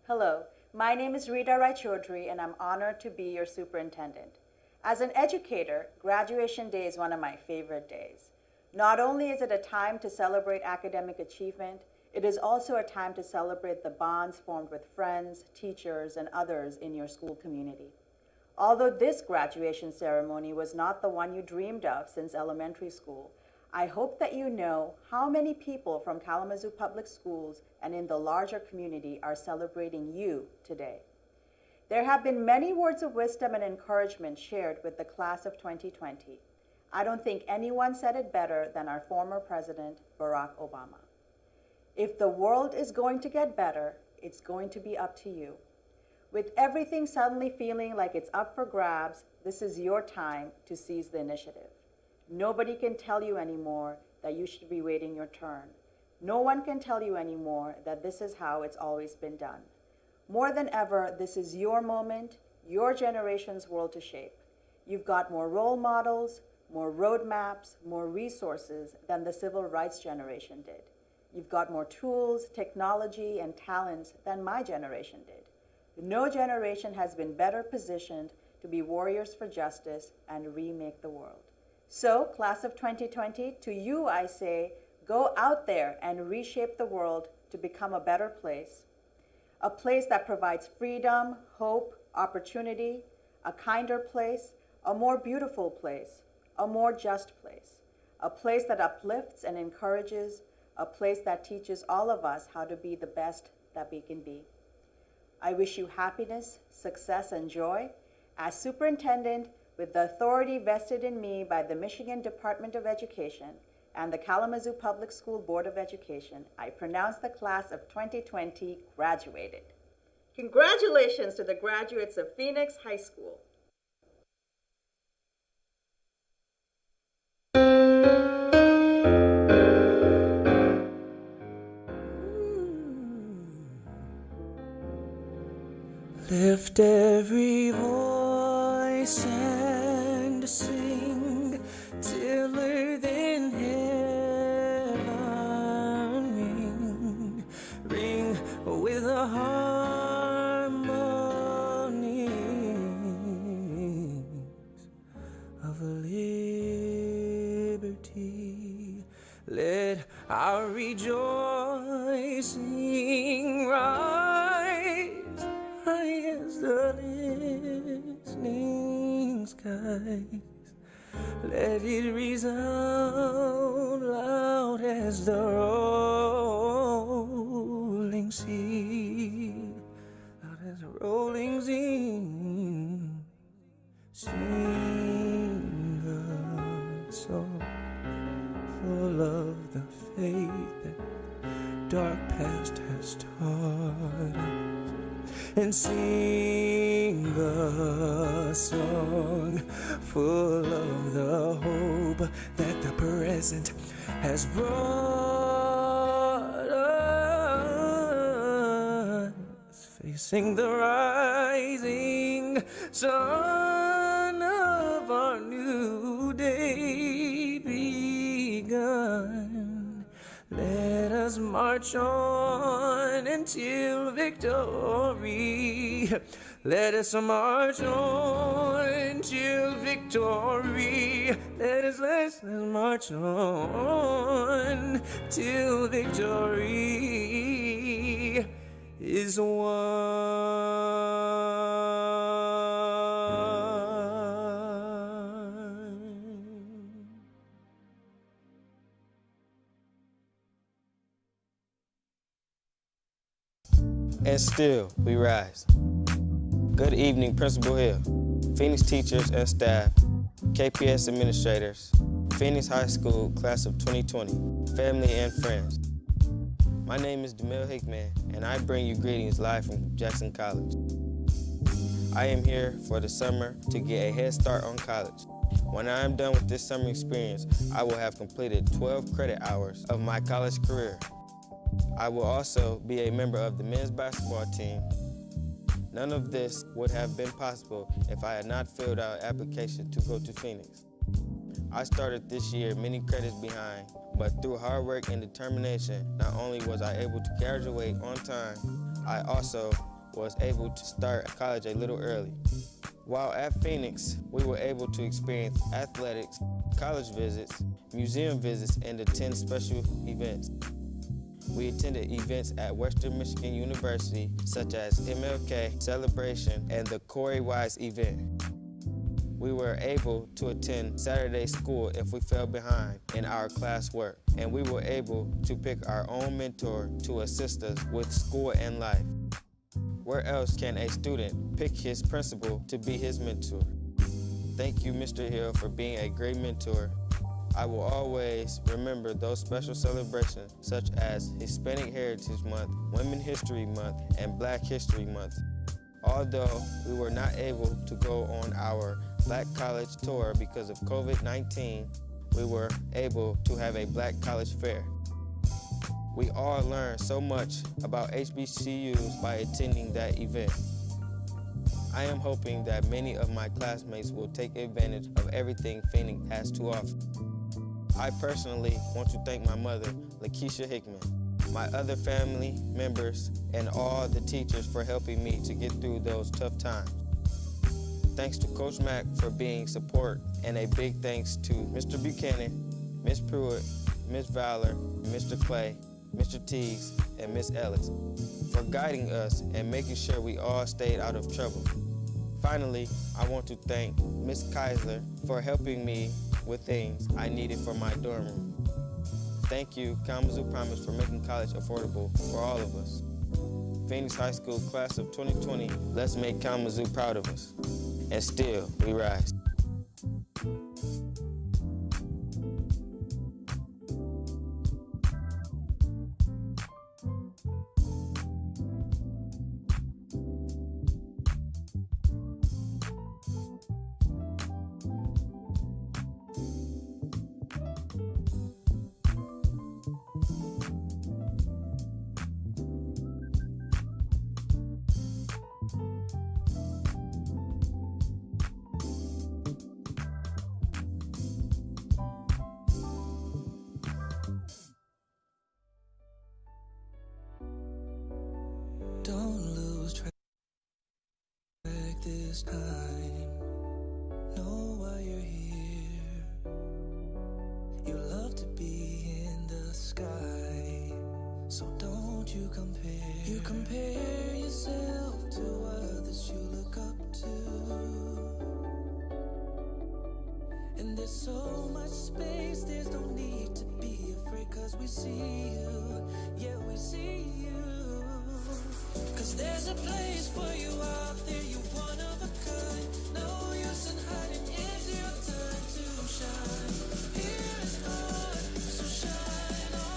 Hello, my name is Rita Raichaudhry, and I'm honored to be your superintendent. As an educator, graduation day is one of my favorite days. Not only is it a time to celebrate academic achievement, it is also a time to celebrate the bonds formed with friends, teachers, and others in your school community. Although this graduation ceremony was not the one you dreamed of since elementary school, I hope that you know how many people from Kalamazoo Public Schools and in the larger community are celebrating you today. There have been many words of wisdom and encouragement shared with the class of 2020. I don't think anyone said it better than our former president, Barack Obama. If the world is going to get better, it's going to be up to you. With everything suddenly feeling like it's up for grabs, this is your time to seize the initiative. Nobody can tell you anymore that you should be waiting your turn. No one can tell you anymore that this is how it's always been done. More than ever, this is your moment, your generation's world to shape. You've got more role models, more roadmaps, more resources than the civil rights generation did. You've got more tools, technology, and talents than my generation did. No generation has been better positioned to be warriors for justice and remake the world. So, class of 2020, to you I say, go out there and reshape the world to become a better place. A place that provides freedom, hope, opportunity, a kinder place, a more beautiful place, a more just place, a place that uplifts and encourages, a place that teaches all of us how to be the best that we can be. I wish you happiness, success, and joy. As superintendent, with the authority vested in me by the Michigan Department of Education and the Kalamazoo Public School Board of Education, I pronounce the class of 2020 graduated. Congratulations to the graduates of Phoenix High School. Lift every voice and sing liberty. Let our rejoicing rise high as the listening skies. Let it resound loud as the rolling sea, loud as the rolling sea. Sing a song full of the faith that dark past has taught us, and sing a song full of the hope that the present has brought us, facing the rising sun of our new day begun. Let us march on until victory. Let us march on till victory. Let's march on till victory is won. And still, we rise. Good evening, Principal Hill, Phoenix teachers and staff, KPS administrators, Phoenix High School class of 2020, family and friends. My name is Demille Hickman, and I bring you greetings live from Jackson College. I am here for the summer to get a head start on college. When I am done with this summer experience, I will have completed 12 credit hours of my college career. I will also be a member of the men's basketball team. None of this would have been possible if I had not filled out an application to go to Phoenix. I started this year many credits behind, but through hard work and determination, not only was I able to graduate on time, I also was able to start college a little early. While at Phoenix, we were able to experience athletics, college visits, museum visits, and attend special events. We attended events at Western Michigan University, such as MLK Celebration and the Corey Wise event. We were able to attend Saturday school if we fell behind in our classwork, and we were able to pick our own mentor to assist us with school and life. Where else can a student pick his principal to be his mentor? Thank you, Mr. Hill, for being a great mentor. I will always remember those special celebrations such as Hispanic Heritage Month, Women's History Month, and Black History Month. Although we were not able to go on our Black College tour because of COVID-19, we were able to have a Black College Fair. We all learned so much about HBCUs by attending that event. I am hoping that many of my classmates will take advantage of everything Phoenix has to offer. I personally want to thank my mother, Lakeisha Hickman, my other family members, and all the teachers for helping me to get through those tough times. Thanks to Coach Mack for being support, and a big thanks to Mr. Buchanan, Miss Pruitt, Miss Valor, Mr. Clay, Mr. Teagues, and Miss Ellis for guiding us and making sure we all stayed out of trouble. Finally, I want to thank Miss Keisler for helping me with things I needed for my dorm room. Thank you, Kalamazoo Promise, for making college affordable for all of us. Phoenix High School class of 2020, let's make Kalamazoo proud of us. And still, we rise. Don't lose track this time. Know why you're here. You you compare yourself to others you look up to. And there's so much space, there's no need to be afraid, 'cause we see you, yeah, we see you. 'Cause there's a place for you out there, you're one of a kind. No use in hiding, it's your time to shine. Here is God, so shine on,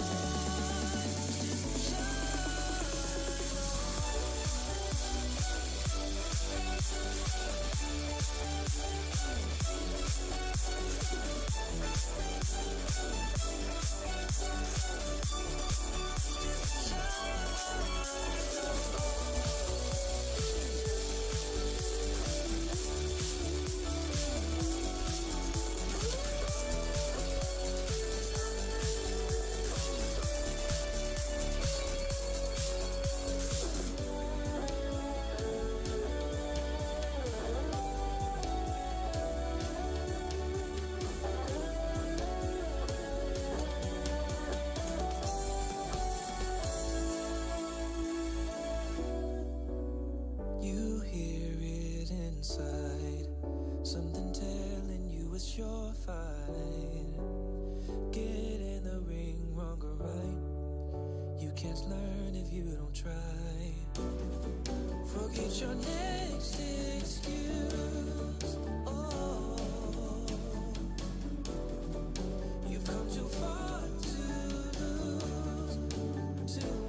you hear it inside, something telling you it's your fight. Get in the ring, wrong or right, you can't learn if you don't try. Forget your next excuse, oh, you've come too far to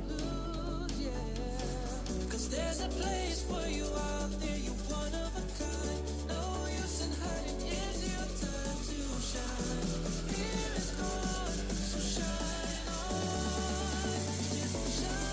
lose, yeah. 'Cause there's a place for you out there, you're one of a kind. No use in hiding, it's your time to shine. Here is God, so shine on, just shine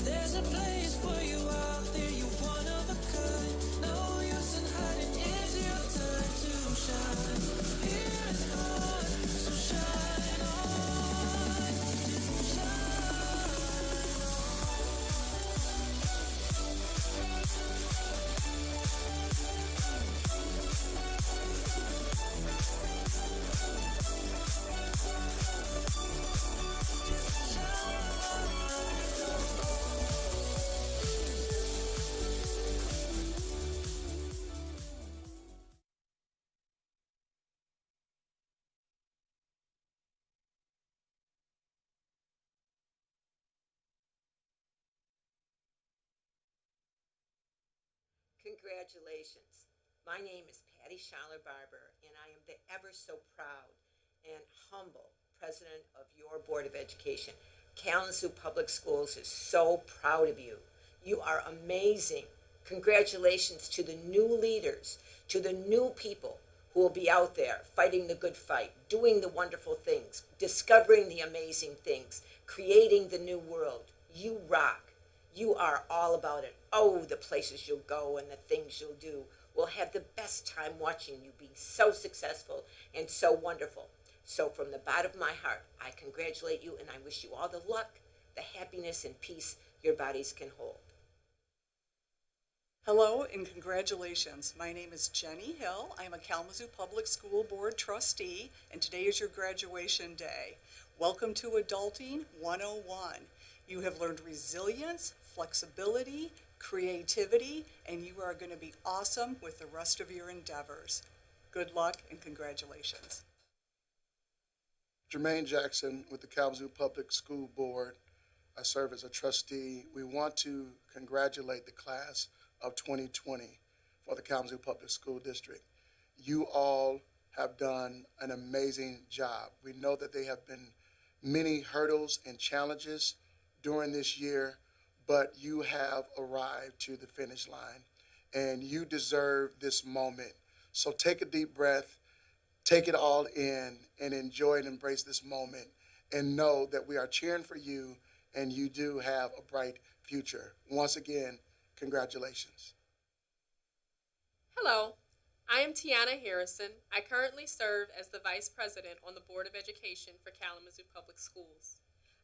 There's a place for you out there, you're one of a kind. No use in hiding, it's your time to shine. Here is God, so shine on, just shine Congratulations. My name is Patty Schaller Barber, and I am the ever so proud and humble president of your Board of Education. Kalamazoo Public Schools is so proud of you. You are amazing. Congratulations to the new leaders, to the new people who will be out there fighting the good fight, doing the wonderful things, discovering the amazing things, creating the new world. You rock. You are all about it. Oh, the places you'll go and the things you'll do. We'll have the best time watching you be so successful and so wonderful. So from the bottom of my heart, I congratulate you and I wish you all the luck, the happiness and peace your bodies can hold. Hello and congratulations. My name is Jenny Hill. I am a Kalamazoo Public School Board trustee, and today is your graduation day. Welcome to Adulting 101. You have learned resilience, flexibility, creativity, and you are going to be awesome with the rest of your endeavors. Good luck and congratulations. Jermaine Jackson with the Kalamazoo Public School Board. I serve as a trustee. We want to congratulate the class of 2020 for the Kalamazoo Public School District. You all have done an amazing job. We know that there have been many hurdles and challenges during this year, but you have arrived to the finish line, and you deserve this moment. So take a deep breath, take it all in, and enjoy and embrace this moment, and know that we are cheering for you, and you do have a bright future. Once again, congratulations. Hello, I am Tiana Harrison. I currently serve as the Vice President on the Board of Education for Kalamazoo Public Schools.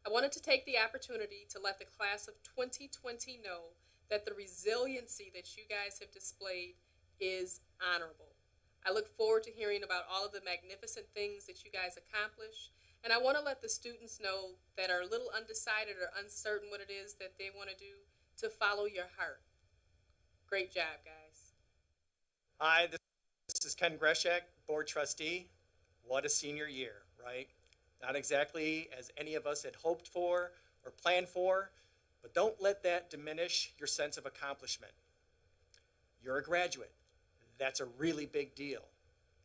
I wanted to take the opportunity to let the class of 2020 know that the resiliency that you guys have displayed is honorable. I look forward to hearing about all of the magnificent things that you guys accomplish, and I want to let the students know that are a little undecided or uncertain what it is that they want to do to follow your heart. Great job, guys. Hi, this is Ken Greshak, Board Trustee. What a senior year, right? Not exactly as any of us had hoped for or planned for, but don't let that diminish your sense of accomplishment. You're a graduate. That's a really big deal.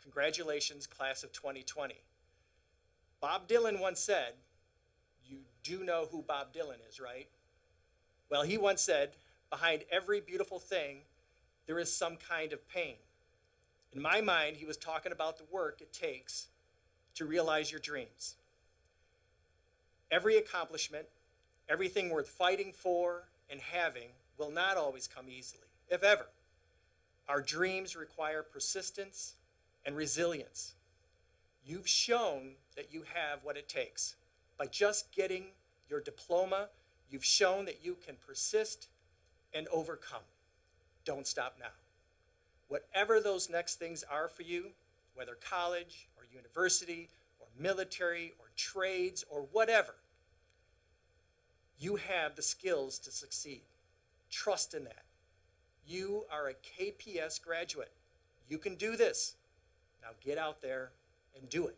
Congratulations, class of 2020. Bob Dylan once said, you do know who Bob Dylan is, right? Well, he once said, behind every beautiful thing, there is some kind of pain. In my mind, he was talking about the work it takes to realize your dreams. Every accomplishment, everything worth fighting for and having will not always come easily, if ever. Our dreams require persistence and resilience. You've shown that you have what it takes. By just getting your diploma, you've shown that you can persist and overcome. Don't stop now. Whatever those next things are for you, whether college or university or military or trades or whatever, you have the skills to succeed. Trust in that. You are a KPS graduate. You can do this. Now get out there and do it.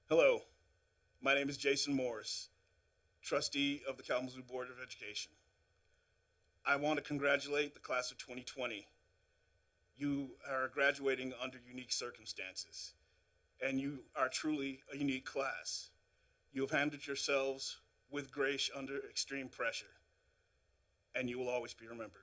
Hello, my name is Jason Morris, trustee of the Kalamazoo Board of Education. I want to congratulate the class of 2020. You are graduating under unique circumstances, and you are truly a unique class. You have handled yourselves with grace under extreme pressure, and you will always be remembered.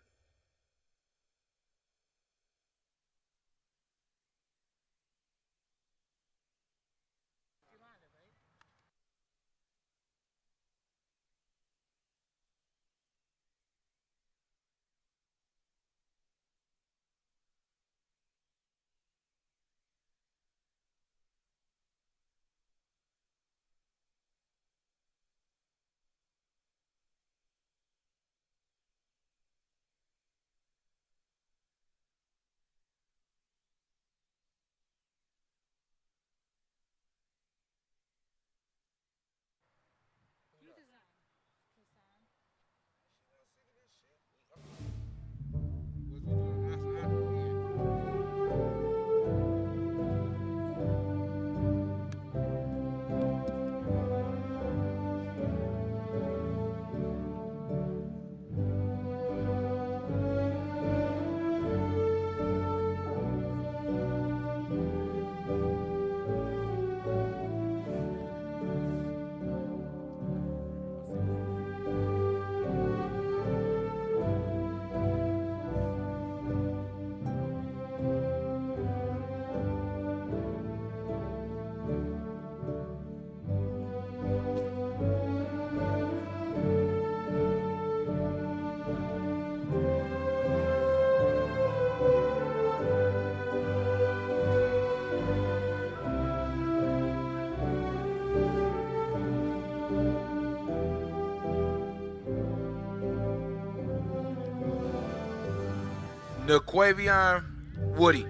Quavion Woody.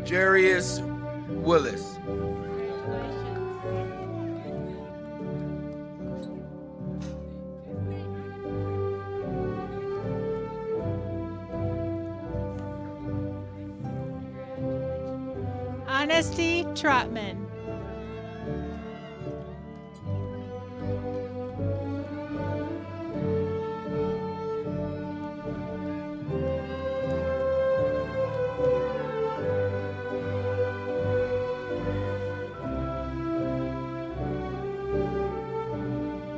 Jarius Willis. Honesty Trotman.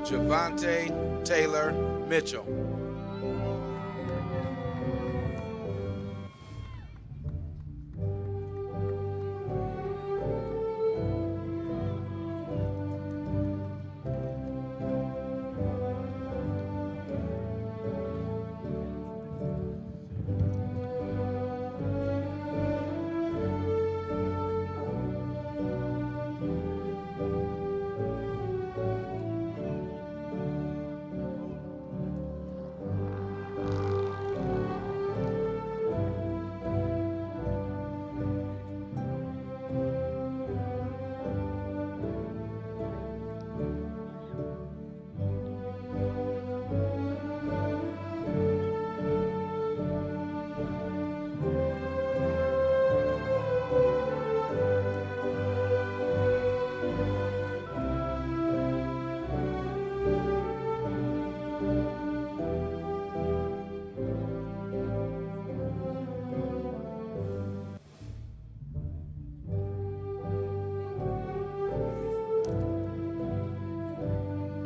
Javante Taylor Mitchell.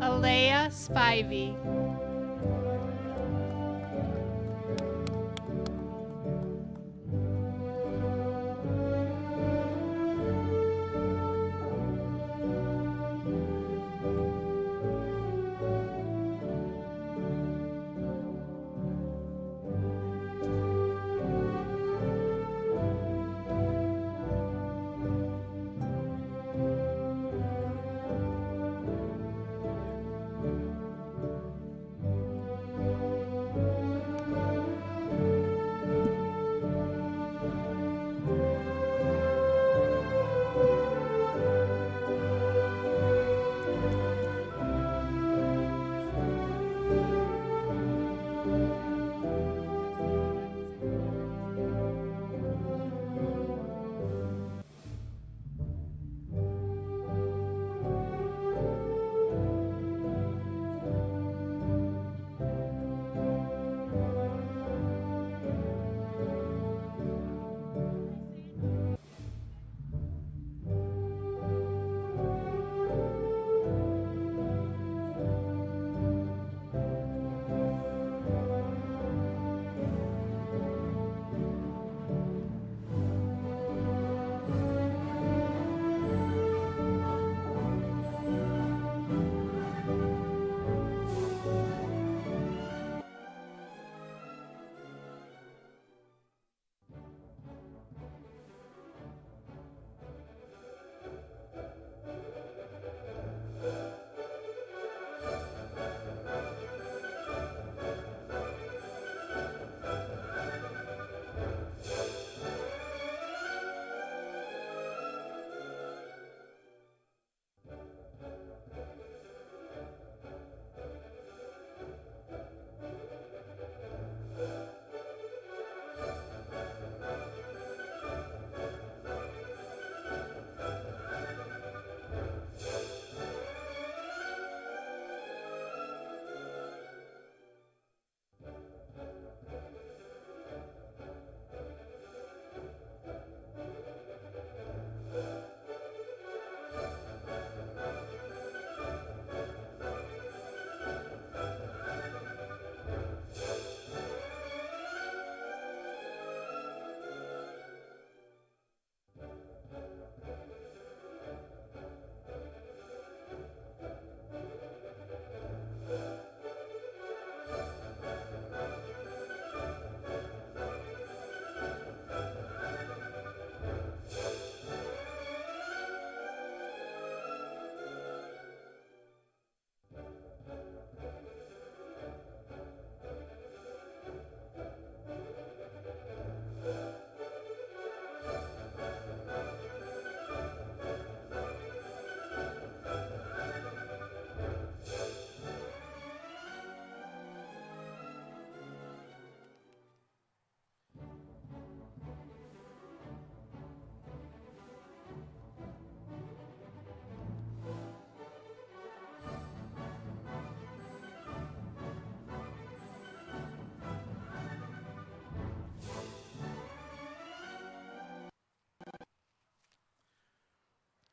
Alea Spivey.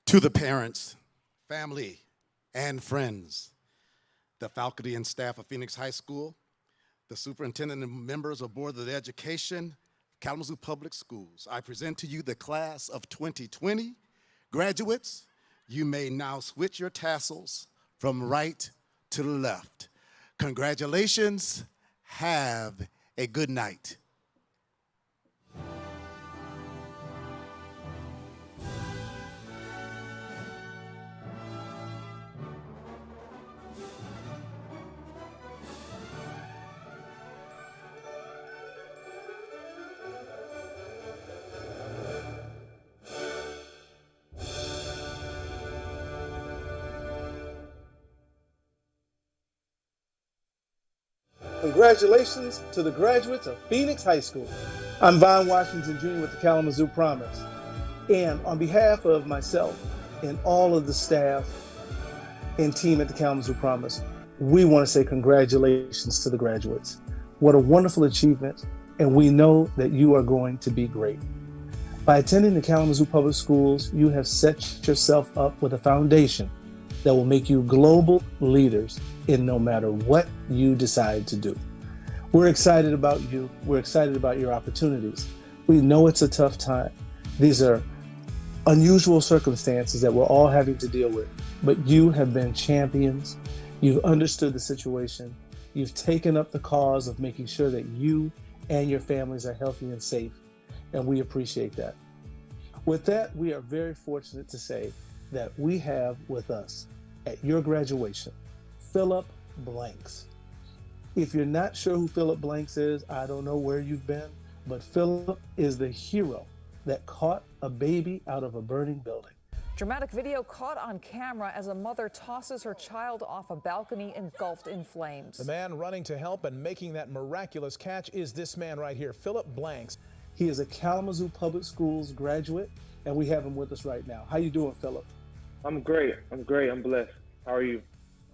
To the parents, family, and friends, the faculty and staff of Phoenix High School, the superintendent and members of Board of Education, Kalamazoo Public Schools. I present to you the class of 2020. Graduates, you may now switch your tassels from right to left. Congratulations. Have a good night. Congratulations to the graduates of Phoenix High School. I'm Vaughn Washington Jr. with the Kalamazoo Promise. And on behalf of myself and all of the staff and team at the Kalamazoo Promise, we want to say congratulations to the graduates. What a wonderful achievement, and we know that you are going to be great. By attending the Kalamazoo Public Schools, you have set yourself up with a foundation that will make you global leaders in no matter what you decide to do. We're excited about you. We're excited about your opportunities. We know it's a tough time. These are unusual circumstances that we're all having to deal with, but you have been champions. You've understood the situation. You've taken up the cause of making sure that you and your families are healthy and safe, and we appreciate that. With that, we are very fortunate to say that we have with us at your graduation, Philip Blanks. If you're not sure who Philip Blanks is, I don't know where you've been, but Philip is the hero that caught a baby out of a burning building. Dramatic video caught on camera as a mother tosses her child off a balcony engulfed in flames. The man running to help and making that miraculous catch is this man right here, Philip Blanks. He is a Kalamazoo Public Schools graduate, and we have him with us right now. How you doing, Philip? I'm great. I'm blessed. How are you?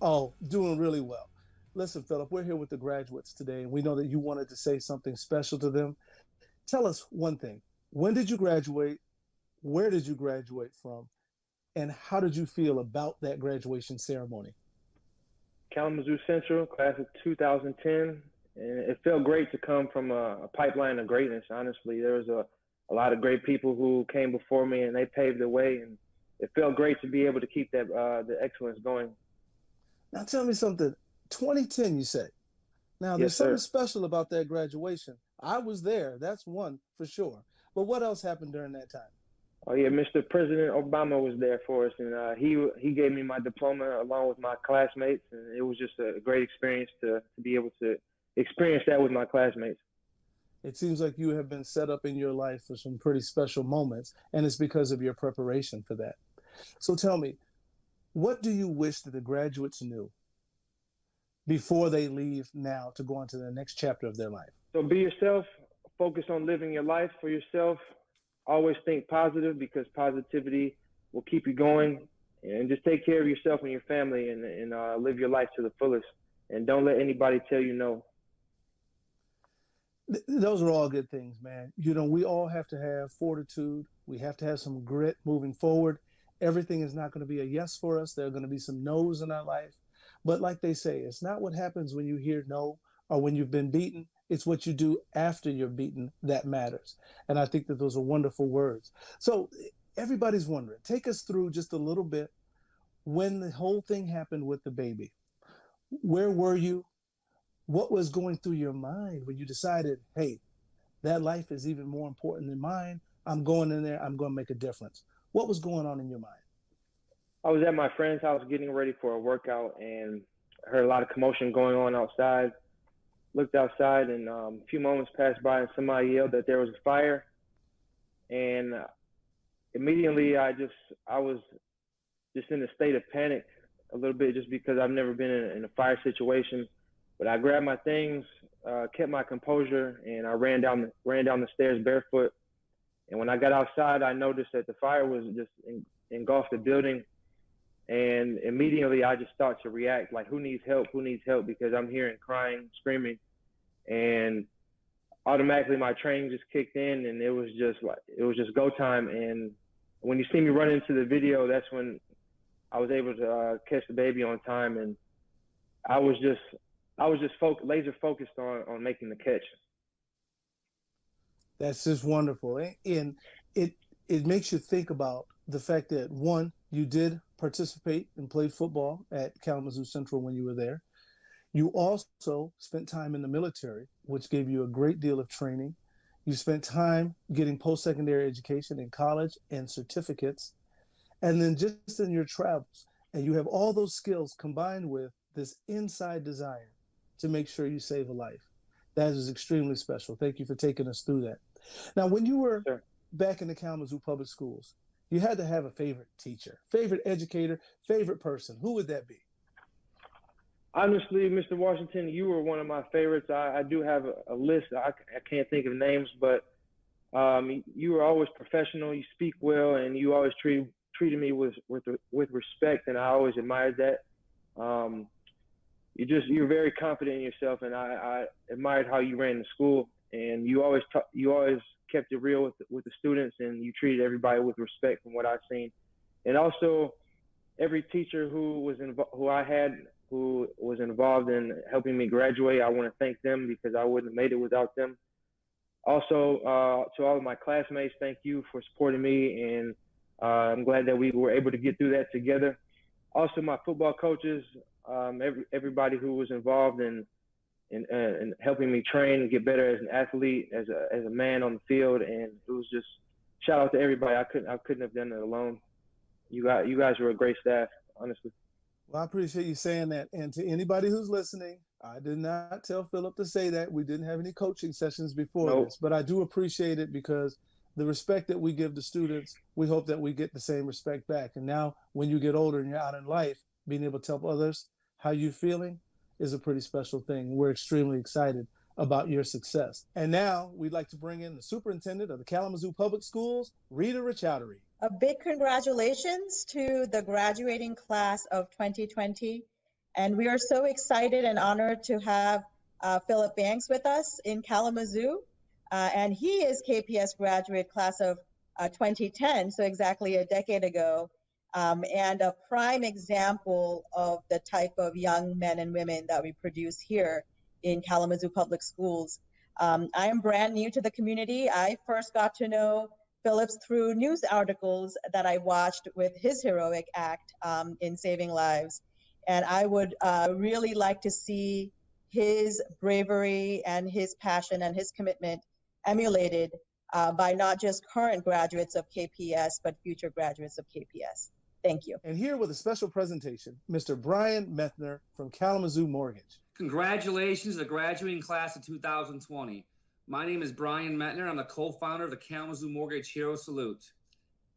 Oh, doing really well. Listen, Philip, we're here with the graduates today, and we know that you wanted to say something special to them. Tell us one thing. When did you graduate? Where did you graduate from? And how did you feel about that graduation ceremony? Kalamazoo Central, class of 2010. And it felt great to come from a pipeline of greatness, honestly. There was a lot of great people who came before me, and they paved the way. And it felt great to be able to keep that the excellence going. Now tell me something. 2010, you say. Now there's something special about that graduation. I was there. That's one for sure. But what else happened during that time? Oh yeah, Mr. President Obama was there for us, and he gave me my diploma along with my classmates, and it was just a great experience to be able to experience that with my classmates. It seems like you have been set up in your life for some pretty special moments, and it's because of your preparation for that. So tell me, what do you wish that the graduates knew before they leave now to go on to the next chapter of their life? So be yourself, focus on living your life for yourself. Always think positive, because positivity will keep you going, and just take care of yourself and your family, and live your life to the fullest, and don't let anybody tell you no. Those are all good things, man. You know, we all have to have fortitude. We have to have some grit moving forward. Everything is not going to be a yes for us. There are going to be some no's in our life. But like they say, it's not what happens when you hear no or when you've been beaten. It's what you do after you're beaten that matters. And I think that those are wonderful words. So everybody's wondering, take us through just a little bit when the whole thing happened with the baby. Where were you? What was going through your mind when you decided, hey, that life is even more important than mine. I'm going in there. I'm going to make a difference. What was going on in your mind? I was at my friend's house getting ready for a workout, and heard a lot of commotion going on outside. Looked outside, and a few moments passed by, and somebody yelled that there was a fire. And immediately I was just in a state of panic a little bit, just because I've never been in a fire situation. But I grabbed my things, kept my composure, and I ran down the stairs barefoot. And when I got outside, I noticed that the fire was just engulfed the building. And immediately I just started to react, like, who needs help? Who needs help? Because I'm hearing crying, screaming. And automatically my training just kicked in, and it was just go time. And when you see me run into the video, that's when I was able to catch the baby on time. And I was just laser focused on making the catch. That's just wonderful. And it makes you think about the fact that, one, you did participate and played football at Kalamazoo Central when you were there. You also spent time in the military, which gave you a great deal of training. You spent time getting post-secondary education in college and certificates, and then just in your travels. And you have all those skills combined with this inside desire to make sure you save a life. That is extremely special. Thank you for taking us through that. Now, when you were back in the Kalamazoo Public Schools, you had to have a favorite teacher, favorite educator, favorite person. Who would that be? Honestly, Mr. Washington, you were one of my favorites. I do have a list. I can't think of names, but you were always professional. You speak well, and you always treated me with respect, and I always admired that. You're very confident in yourself, and I admired how you ran the school, and you always kept it real with the students, and you treated everybody with respect from what I've seen. And also, every teacher who was involved in helping me graduate, I want to thank them because I wouldn't have made it without them. Also, to all of my classmates, thank you for supporting me, and I'm glad that we were able to get through that together. Also, my football coaches, everybody who was involved in helping me train and get better as an athlete, as a man on the field, and it was just shout out to everybody. I couldn't have done it alone. You guys were a great staff, honestly. Well, I appreciate you saying that. And to anybody who's listening, I did not tell Philip to say that. We didn't have any coaching sessions before this, but I do appreciate it because the respect that we give to students, we hope that we get the same respect back. And now when you get older and you're out in life, being able to tell others how you're feeling is a pretty special thing. We're extremely excited about your success. And now we'd like to bring in the superintendent of the Kalamazoo Public Schools, Rita Jacquari. A big congratulations to the graduating class of 2020. And we are so excited and honored to have Philip Banks with us in Kalamazoo. And he is KPS graduate class of 2010, so exactly a decade ago, and a prime example of the type of young men and women that we produce here in Kalamazoo Public Schools. I am brand new to the community. I first got to know Phillips through news articles that I watched with his heroic act in saving lives. And I would really like to see his bravery and his passion and his commitment emulated by not just current graduates of KPS, but future graduates of KPS. Thank you. And here with a special presentation, Mr. Brian Methner from Kalamazoo Mortgage. Congratulations to the graduating class of 2020. My name is Brian Metner. I'm the co-founder of the Kalamazoo Mortgage Hero Salute.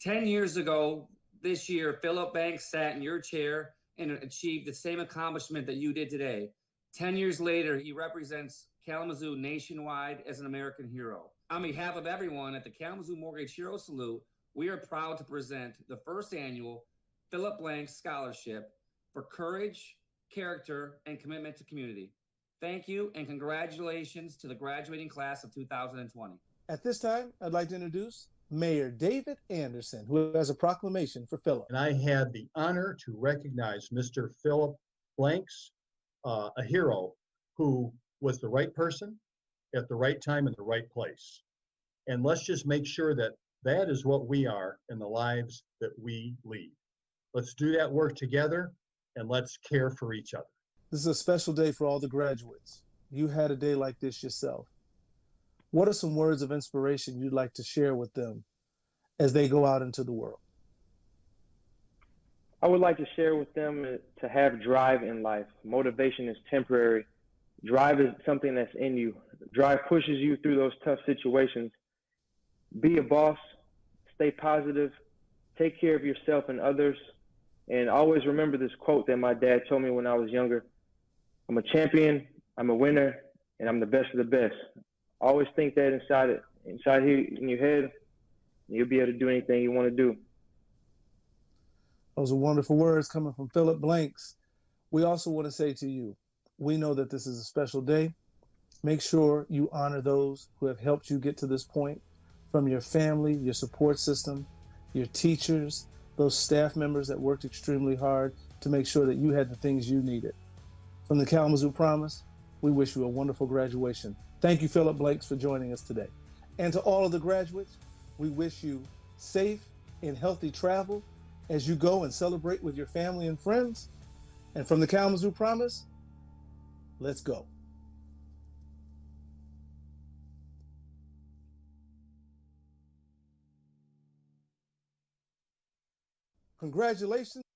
10 years ago this year, Philip Banks sat in your chair and achieved the same accomplishment that you did today. 10 years later, he represents Kalamazoo nationwide as an American hero. On behalf of everyone at the Kalamazoo Mortgage Hero Salute, we are proud to present the first annual Philip Blanks Scholarship for courage, character, and commitment to community. Thank you and congratulations to the graduating class of 2020. At this time, I'd like to introduce Mayor David Anderson, who has a proclamation for Philip. And I had the honor to recognize Mr. Philip Blanks, a hero who was the right person at the right time in the right place. And let's just make sure that that is what we are in the lives that we lead. Let's do that work together and let's care for each other. This is a special day for all the graduates. You had a day like this yourself. What are some words of inspiration you'd like to share with them as they go out into the world? I would like to share with them to have drive in life. Motivation is temporary. Drive is something that's in you. Drive pushes you through those tough situations. Be a boss, stay positive, take care of yourself and others, and always remember this quote that my dad told me when I was younger. I'm a champion, I'm a winner, and I'm the best of the best. Always think that inside here in your head, and you'll be able to do anything you want to do. Those are wonderful words coming from Philip Blanks. We also want to say to you, we know that this is a special day. Make sure you honor those who have helped you get to this point, from your family, your support system, your teachers, those staff members that worked extremely hard to make sure that you had the things you needed. From the Kalamazoo Promise, we wish you a wonderful graduation. Thank you, Philip Blanks, for joining us today. And to all of the graduates, we wish you safe and healthy travel as you go and celebrate with your family and friends. And from the Kalamazoo Promise, let's go. Congratulations.